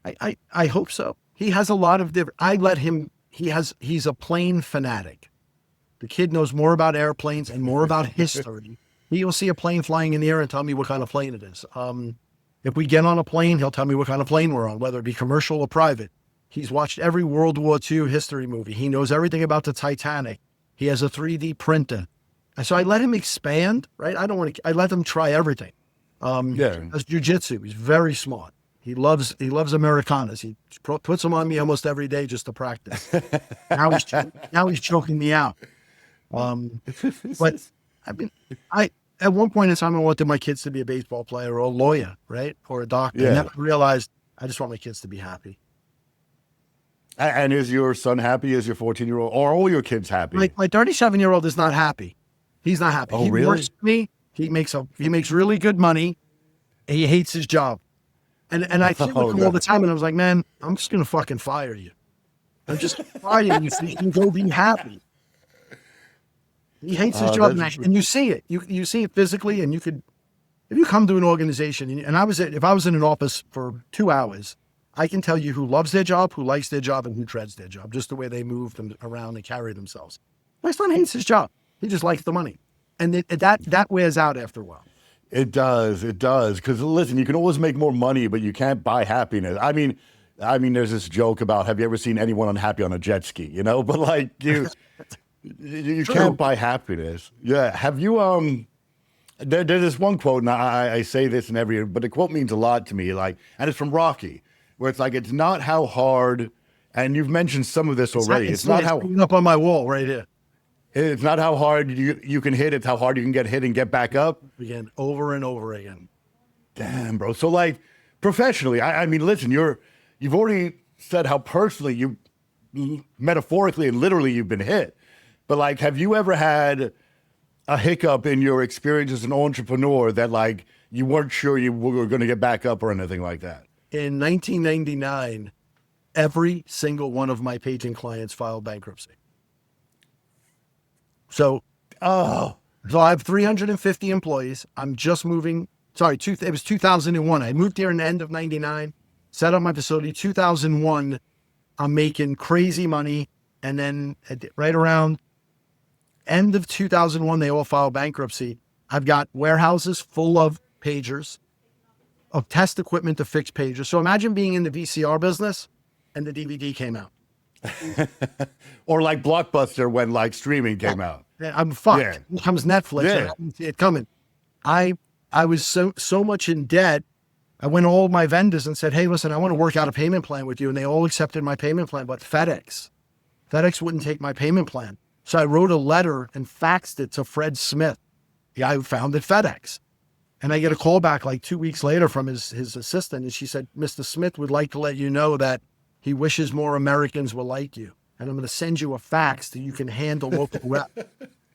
I hope so. He has a lot of different, I let him, he's a plane fanatic. The kid knows more about airplanes and more about history. He'll see a plane flying in the air and tell me what kind of plane it is. If we get on a plane, he'll tell me what kind of plane we're on, whether it be commercial or private. He's watched every World War II history movie. He knows everything about the Titanic. He has a 3D printer. And so I let him expand, right? I let him try everything. He does jujitsu. He's very smart. He loves Americanas. He puts them on me almost every day just to practice. now he's choking me out. But I mean, at one point in time, I wanted my kids to be a baseball player or a lawyer, right? Or a doctor. I never realized I just want my kids to be happy. And is your son happy? Is your 14-year-old, or are all your kids happy? My 37-year-old is not happy. He's not happy. Oh, he really? works for me. He makes really good money. He hates his job. And I think with him all the time, and I was like, man, I'm just going to fucking fire you. I'm just going to fire you so you can go be happy. He hates his job, and you see it. You see it physically, and if you come to an organization, and if I was in an office for 2 hours, I can tell you who loves their job, who likes their job, and who dreads their job, just the way they move them around and carry themselves. My son hates his job. He just likes the money. And that wears out after a while. It does. Because listen, you can always make more money, but you can't buy happiness. I mean, there's this joke about, have you ever seen anyone unhappy on a jet ski? But like you can't buy happiness. Yeah. Have you, there's this one quote, and I say this in but the quote means a lot to me, and it's from Rocky, where it's like, it's not how hard, and you've mentioned some of this already. It's not how up on my wall right here. It's not how hard you can hit, it's how hard you can get hit and get back up. Again, over and over again. Damn, bro. So like professionally, I mean, listen, you've already said how personally you, metaphorically and literally, you've been hit. But like, have you ever had a hiccup in your experience as an entrepreneur that like you weren't sure you were going to get back up or anything like that? In 1999, every single one of my patent clients filed bankruptcy. So I have 350 employees. I'm just moving. Sorry, it was 2001. I moved here in the end of 99, set up my facility. 2001, I'm making crazy money. And then right around end of 2001, they all filed bankruptcy. I've got warehouses full of pagers, of test equipment to fix pagers. So imagine being in the VCR business and the DVD came out. Or like Blockbuster when like streaming came out. I'm fucked. Yeah. Here comes Netflix. Yeah. I didn't see it coming. I was so much in debt. I went to all my vendors and said, hey, listen, I want to work out a payment plan with you. And they all accepted my payment plan, but FedEx wouldn't take my payment plan. So I wrote a letter and faxed it to Fred Smith, the guy who founded FedEx. And I get a call back like 2 weeks later from his assistant. And she said, Mr. Smith would like to let you know that he wishes more Americans were like you. And I'm going to send you a fax that you can handle local rep.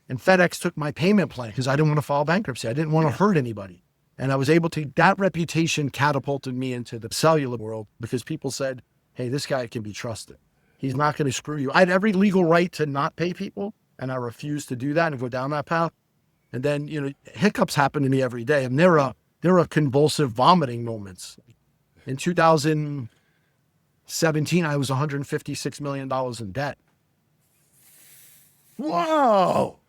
And FedEx took my payment plan because I didn't want to file bankruptcy. I didn't want to hurt anybody. And I was able to, that reputation catapulted me into the cellular world because people said, hey, this guy can be trusted. He's not going to screw you. I had every legal right to not pay people, and I refused to do that and go down that path. And then, hiccups happen to me every day. And there are convulsive vomiting moments. In 2017, I was $156 million in debt. Whoa.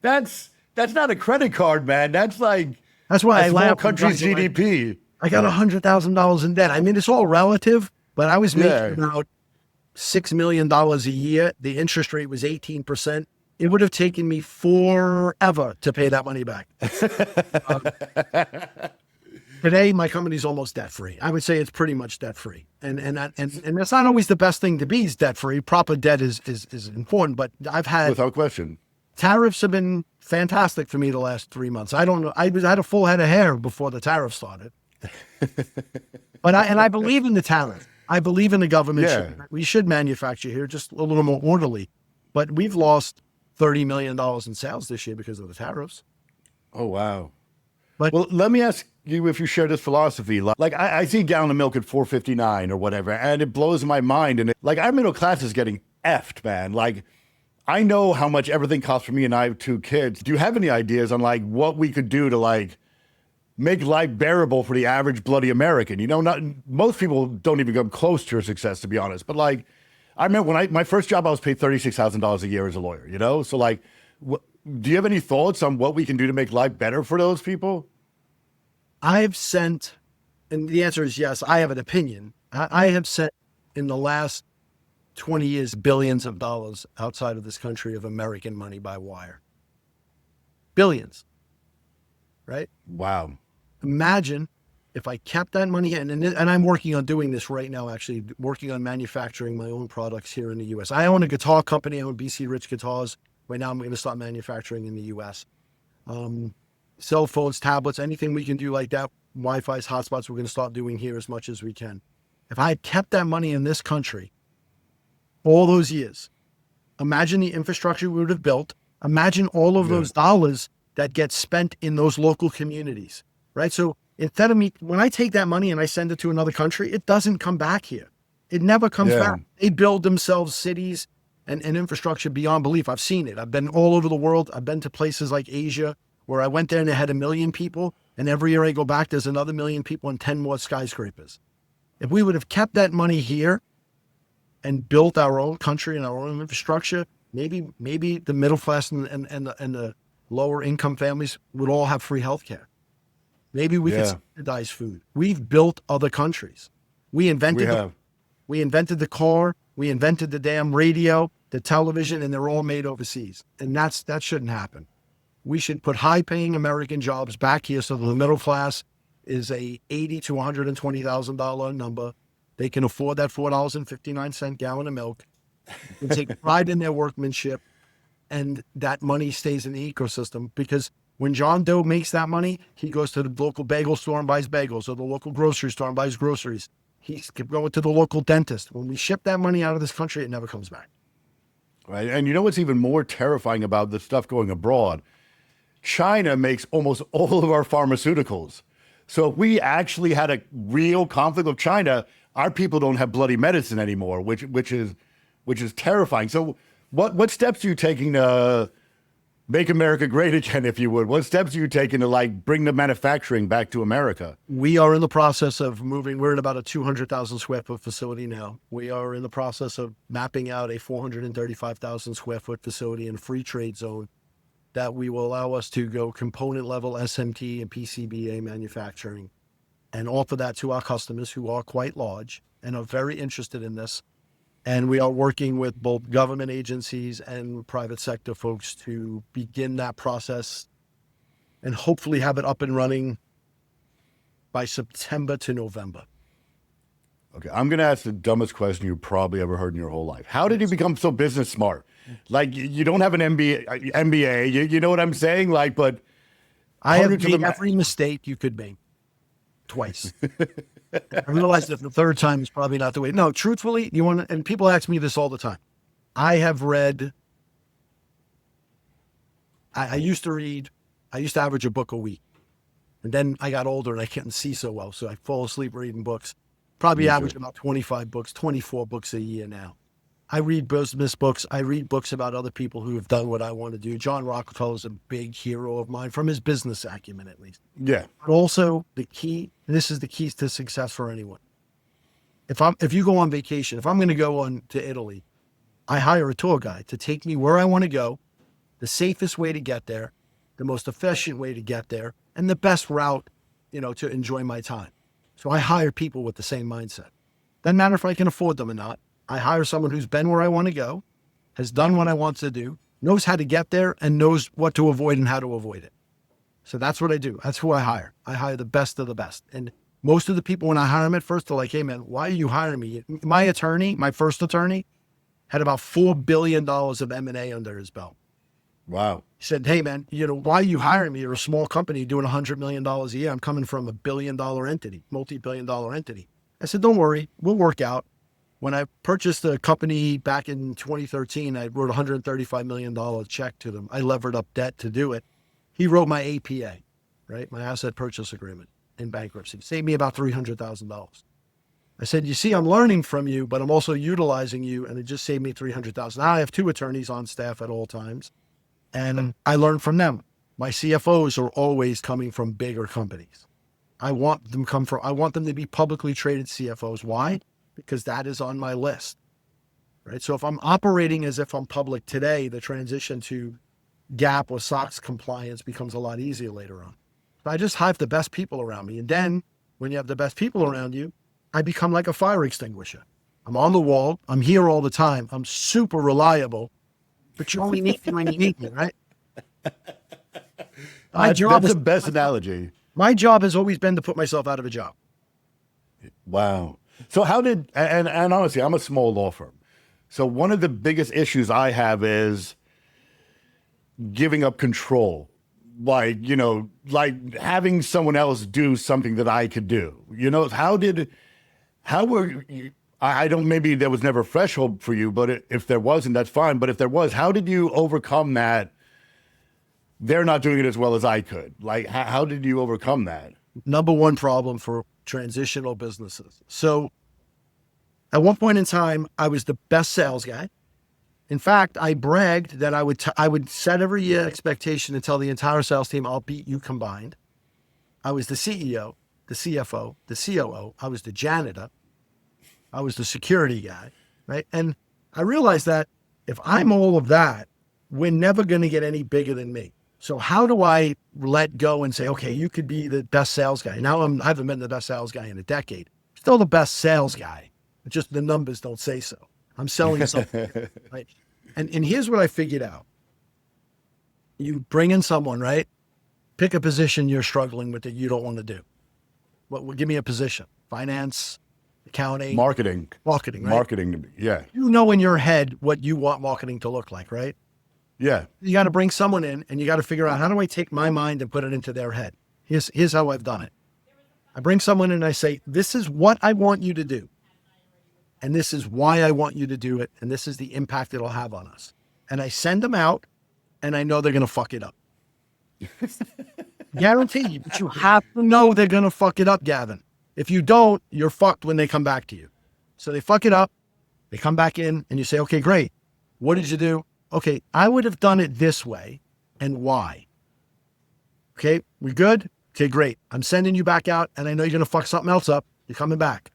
That's not a credit card, man. That's like That's why I a small laugh. country's GDP. I got $100,000 in debt. I mean, it's all relative, but I was making about $6 million a year. The interest rate was 18%. It would have taken me forever to pay that money back. Today, my company's almost debt-free. I would say it's pretty much debt-free. And that's not always the best thing to be is debt-free. Proper debt is important, but I've had... Without question. Tariffs have been fantastic for me the last 3 months. I don't know. I had a full head of hair before the tariff started. But I believe in the tariff. I believe in the government. Yeah. We should manufacture here just a little more orderly. But we've lost $30 million in sales this year because of the tariffs. Oh, wow. But well, let me ask you if you share this philosophy. Like I see a gallon of milk at $4.59 or whatever, and it blows my mind. And our middle class is getting effed, man. Like, I know how much everything costs for me, and I have 2 kids. Do you have any ideas on like what we could do to make life bearable for the average bloody American? Not most people don't even come close to your success, to be honest. But I remember when my first job, I was paid $36,000 a year as a lawyer. So do you have any thoughts on what we can do to make life better for those people? I've sent, and the answer is yes, I have an opinion. I have sent in the last 20 years, billions of dollars outside of this country of American money by wire. Billions. Right? Wow. Imagine if I kept that money in, and I'm working on doing this right now, actually, working on manufacturing my own products here in the U.S. I own a guitar company. I own BC Rich Guitars. Right now, I'm going to start manufacturing in the U.S. Cell phones, tablets, anything we can do like that, Wi-Fi's, hotspots, we're going to start doing here as much as we can. If I had kept that money in this country all those years, imagine the infrastructure we would have built. Imagine all of those dollars that get spent in those local communities, right? So instead of when I take that money and I send it to another country, it doesn't come back here. It never comes back. They build themselves cities and infrastructure beyond belief. I've seen it. I've been all over the world. I've been to places like Asia where I went there and they had 1 million people. And every year I go back, there's another 1 million people and 10 more skyscrapers. If we would have kept that money here and built our own country and our own infrastructure, maybe the middle class and the lower income families would all have free healthcare. Maybe we could subsidize food. We've built other countries. We invented the car. We invented the damn radio, the television, and they're all made overseas. And that shouldn't happen. We should put high-paying American jobs back here so that the middle class is a $80,000 to $120,000 number. They can afford that $4.59 gallon of milk. They take pride in their workmanship, and that money stays in the ecosystem because when John Doe makes that money, he goes to the local bagel store and buys bagels, or the local grocery store and buys groceries. He's going to the local dentist. When we ship that money out of this country, it never comes back. Right. And you know what's even more terrifying about the stuff going abroad? China makes almost all of our pharmaceuticals. So if we actually had a real conflict with China, our people don't have bloody medicine anymore, which is terrifying. So what steps are you taking to make America great again, if you would? What steps are you taking to bring the manufacturing back to America? We are in the process of moving. We're in about a 200,000 square foot facility now. We are in the process of mapping out a 435,000 square foot facility in a free trade zone that we will allow us to go component level SMT and PCBA manufacturing and offer that to our customers who are quite large and are very interested in this. And we are working with both government agencies and private sector folks to begin that process and hopefully have it up and running by September to November. Okay, I'm going to ask the dumbest question you probably ever heard in your whole life. How did you become so business smart? Like, you don't have an MBA, you know what I'm saying? Like, but I have made every mistake you could make twice. I realized that the third time is probably not the way. No, truthfully, and people ask me this all the time. I have read, I used to average a book a week. And then I got older and I couldn't see so well. So I fall asleep reading books. Probably average about 25 books, 24 books a year now. I read business books. I read books about other people who have done what I want to do. John Rockefeller is a big hero of mine, from his business acumen, at least. Yeah. But also the key, and this is the keys to success for anyone. If you go on vacation, if I'm going to go on to Italy, I hire a tour guide to take me where I want to go, the safest way to get there, the most efficient way to get there, and the best route, to enjoy my time. So I hire people with the same mindset. Doesn't matter if I can afford them or not. I hire someone who's been where I want to go, has done what I want to do, knows how to get there, and knows what to avoid and how to avoid it. So that's what I do. That's who I hire. I hire the best of the best. And most of the people, when I hire them at first, they're like, hey, man, why are you hiring me? My first attorney, had about $4 billion of M&A under his belt. Wow. He said, hey, man, why are you hiring me? You're a small company doing $100 million a year. I'm coming from a billion-dollar entity, multi-billion-dollar entity. I said, don't worry, we'll work out. When I purchased the company back in 2013, I wrote a $135 million check to them. I levered up debt to do it. He wrote my APA, right? My asset purchase agreement in bankruptcy. Saved me about $300,000. I said, you see, I'm learning from you, but I'm also utilizing you, and it just saved me $300,000. Now I have 2 attorneys on staff at all times, and I learn from them. My CFOs are always coming from bigger companies. I want them to be publicly traded CFOs. Why? Because that is on my list, right? So if I'm operating as if I'm public today, the transition to GAAP or SOX compliance becomes a lot easier later on. So I just have the best people around me. And then when you have the best people around you, I become like a fire extinguisher. I'm on the wall. I'm here all the time. I'm super reliable, but you only need me when you need me, right? That's the best analogy. My job has always been to put myself out of a job. Wow. So how did, and honestly, I'm a small law firm. So one of the biggest issues I have is giving up control. Like having someone else do something that I could do. Maybe there was never a threshold for you, but if there wasn't, that's fine. But if there was, how did you overcome that? They're not doing it as well as I could. Like, how did you overcome that? Number one problem for transitional businesses. So at one point in time, I was the best sales guy. In fact, I bragged that I would set every year expectation and tell the entire sales team, I'll beat you combined. I was the CEO, the CFO, the COO. I was the janitor. I was the security guy, right? And I realized that if I'm all of that, we're never going to get any bigger than me. So how do I let go and say, okay, you could be the best sales guy. Now I haven't been the best sales guy in a decade. Still the best sales guy. It's just the numbers don't say so. I'm selling something, right? And here's what I figured out. You bring in someone, right? Pick a position you're struggling with that you don't want to do. Give me a position. Finance, accounting. Marketing, right? Marketing, yeah. You know in your head what you want marketing to look like, right? Yeah. You got to bring someone in and you got to figure out, how do I take my mind and put it into their head? Here's how I've done it. I bring someone in and I say, this is what I want you to do. And this is why I want you to do it. And this is the impact it'll have on us. And I send them out and I know they're going to fuck it up. Guarantee you, but you have to know they're going to fuck it up, Gavin. If you don't, you're fucked when they come back to you. So they fuck it up. They come back in and you say, okay, great. What did you do? Okay, I would have done it this way and why. Okay, we good? Okay, great. I'm sending you back out and I know you're going to fuck something else up. You're coming back.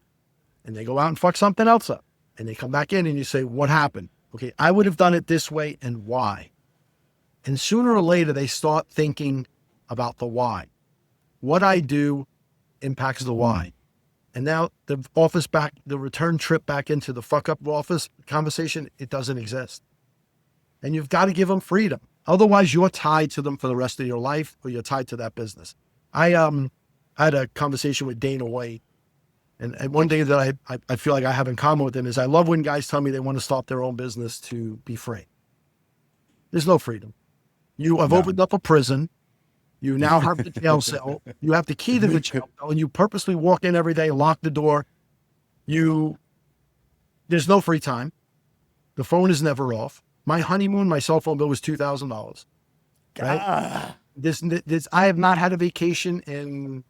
And they go out and fuck something else up. And they come back in and you say, what happened? Okay, I would have done it this way and why. And sooner or later, they start thinking about the why. What I do impacts the why. And now the return trip back into the fuck up office conversation, it doesn't exist. And you've got to give them freedom. Otherwise, you're tied to them for the rest of your life, or you're tied to that business. I had a conversation with Dana White, and one thing that I feel like I have in common with him is I love when guys tell me they want to start their own business to be free. There's no freedom. You have opened up a prison. You now have the jail cell. You have the key to the jail cell, and you purposely walk in every day, lock the door. There's no free time. The phone is never off. My honeymoon, my cell phone bill was $2,000. Right? I have not had a vacation in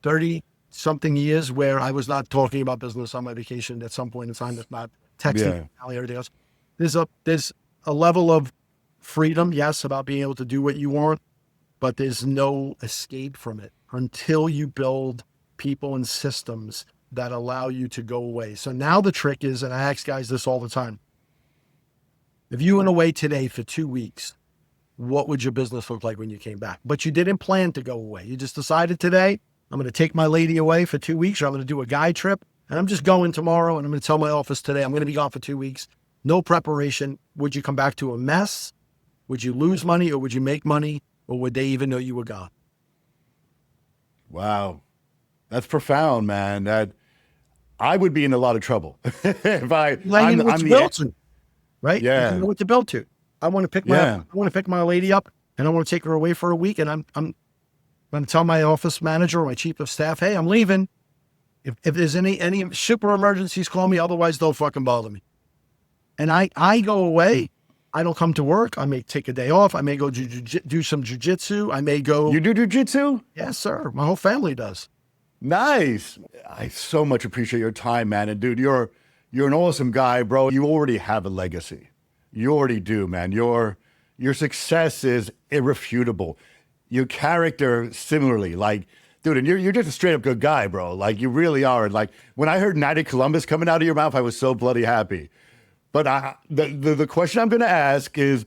30-something years where I was not talking about business on my vacation at some point in time, if not texting, everything else. There's a level of freedom, yes, about being able to do what you want, but there's no escape from it until you build people and systems that allow you to go away. So now the trick is, and I ask guys this all the time, if you went away today for 2 weeks, what would your business look like when you came back? But you didn't plan to go away. You just decided today, I'm going to take my lady away for 2 weeks, or I'm going to do a guy trip, and I'm just going tomorrow, and I'm going to tell my office today, I'm going to be gone for 2 weeks. No preparation. Would you come back to a mess? Would you lose money, or would you make money, or would they even know you were gone? Wow. That's profound, man. That I would be in a lot of trouble if I'm built to, right? Yeah. You know what to build to. I want to pick my lady up, and I want to take her away for a week, and I'm going to tell my office manager or my chief of staff, hey, I'm leaving. If there's any super emergencies, call me. Otherwise, don't fucking bother me. And I go away. I don't come to work. I may take a day off. I may go do some jujitsu. I may go. You do jujitsu? Yes, sir. My whole family does. Nice. I so much appreciate your time, man. And dude, you're an awesome guy, bro. You already have a legacy. You already do, man. Your success is irrefutable. Your character, similarly, like, dude, and you're just a straight up good guy, bro. Like, you really are. Like, when I heard Natty Columbus coming out of your mouth, I was so bloody happy. But the question I'm going to ask is,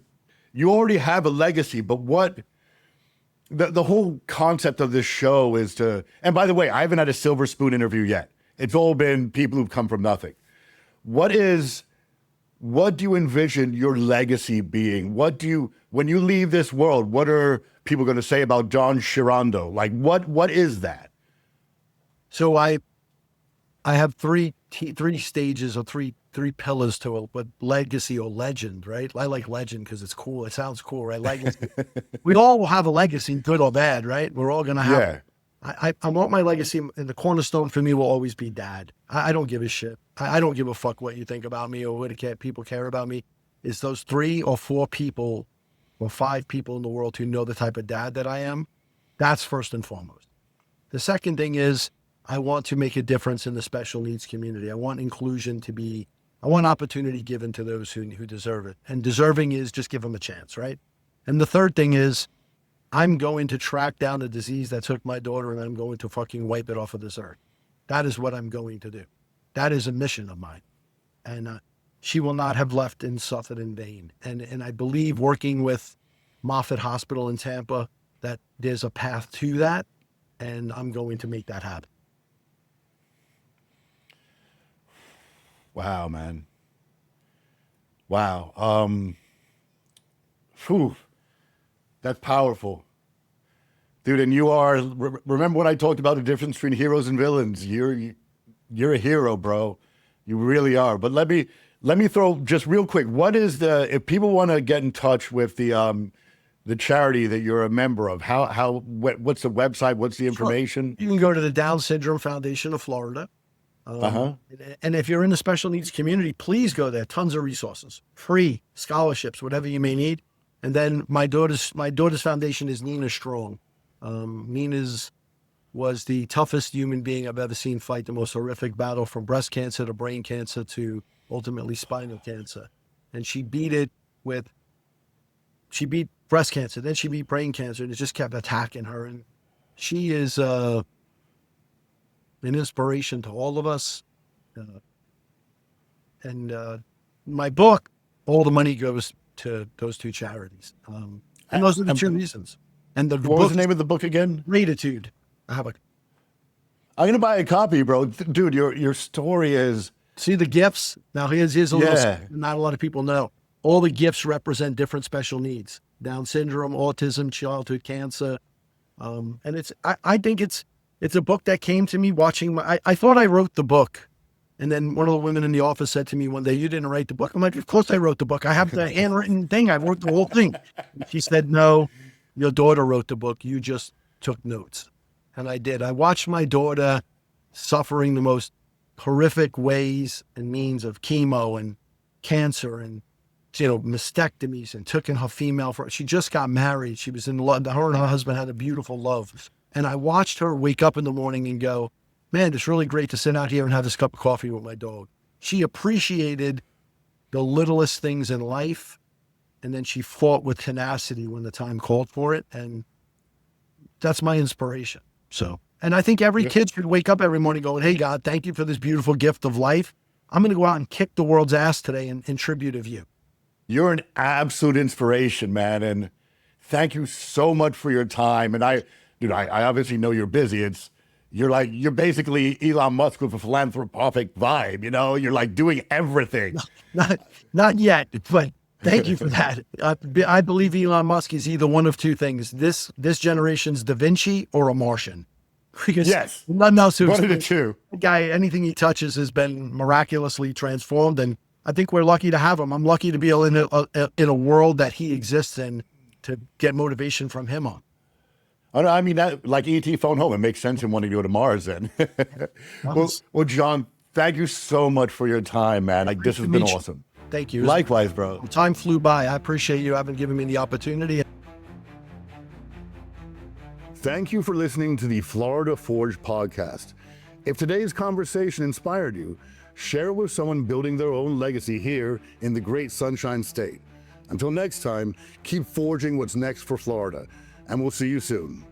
you already have a legacy, but what the whole concept of this show is to, and by the way, I haven't had a silver spoon interview yet. It's all been people who've come from nothing. What do you envision your legacy being? When you leave this world, what are people going to say about John Chiorando? Like, what is that? So I have three stages, or three pillars to what legacy or legend, right? I like legend because it's cool. It sounds cool, right? Legacy. We all have a legacy, good or bad, right? We're all going to have. Yeah. I want my legacy, and the cornerstone for me will always be dad. I don't give a shit. I don't give a fuck what you think about me or what people care about me. It's those 3 or 4 people or 5 people in the world who know the type of dad that I am. That's first and foremost. The second thing is I want to make a difference in the special needs community. I want inclusion I want opportunity given to those who deserve it. And deserving is just give them a chance, right? And the third thing is I'm going to track down the disease that took my daughter, and I'm going to fucking wipe it off of this earth. That is what I'm going to do. That is a mission of mine. And she will not have left and suffered in vain. And I believe, working with Moffitt Hospital in Tampa, that there's a path to that, and I'm going to make that happen. Wow, man. Wow. That's powerful. Dude, and you are, remember when I talked about the difference between heroes and villains? You're a hero, bro. You really are. But let me throw just real quick. What is if people want to get in touch with the charity that you're a member of, what's the website? What's the information? You can go to the Down Syndrome Foundation of Florida. And if you're in the special needs community, please go there. Tons of resources, free scholarships, whatever you may need. And then my daughter's foundation is Nina Strong. Nina's was the toughest human being I've ever seen fight the most horrific battle, from breast cancer to brain cancer to ultimately spinal cancer. And she beat breast cancer, then she beat brain cancer, and it just kept attacking her. And she is an inspiration to all of us. My book, all the money goes to those 2 charities. And those are the 2 reasons. And what was the name of the book again? Gratitude. I have I'm gonna buy a copy, bro. Dude, your story is See the gifts? Now here's a little Yeah. secret not a lot of people know. All the gifts represent different special needs. Down syndrome, autism, childhood cancer. And I think it's a book that came to me watching I thought I wrote the book. And then one of the women in the office said to me one day, "You didn't write the book." I'm like, "Of course I wrote the book. I have the handwritten thing. I wrote the whole thing." She said, "No, your daughter wrote the book. You just took notes." And I did. I watched my daughter suffering the most horrific ways and means of chemo and cancer and, mastectomies, and took in her female. She just got married. She was in love. Her and her husband had a beautiful love. And I watched her wake up in the morning and go, "Man, it's really great to sit out here and have this cup of coffee with my dog." She appreciated the littlest things in life. And then she fought with tenacity when the time called for it. And that's my inspiration. So, and I think every kid should wake up every morning going, "Hey, God, thank you for this beautiful gift of life. I'm going to go out and kick the world's ass today in tribute of you." You're an absolute inspiration, man. And thank you so much for your time. And I obviously know you're busy. You're basically Elon Musk with a philanthropic vibe, you're like doing everything. Not yet, but thank you for that. I believe Elon Musk is either one of two things. This generation's Da Vinci or a Martian. Because Yes. nothing else. One of the two. The guy, anything he touches has been miraculously transformed. And I think we're lucky to have him. I'm lucky to be in a world that he exists in to get motivation from him on. I mean, that, like E.T. phone home, it makes sense in wanting to go to Mars then. Well, John, thank you so much for your time, man. Like, this has been awesome. Thank you. Likewise, bro. Time flew by. I appreciate you having given me the opportunity. Thank you for listening to the Florida Forge podcast. If today's conversation inspired you, share it with someone building their own legacy here in the great Sunshine State. Until next time, keep forging what's next for Florida, and we'll see you soon.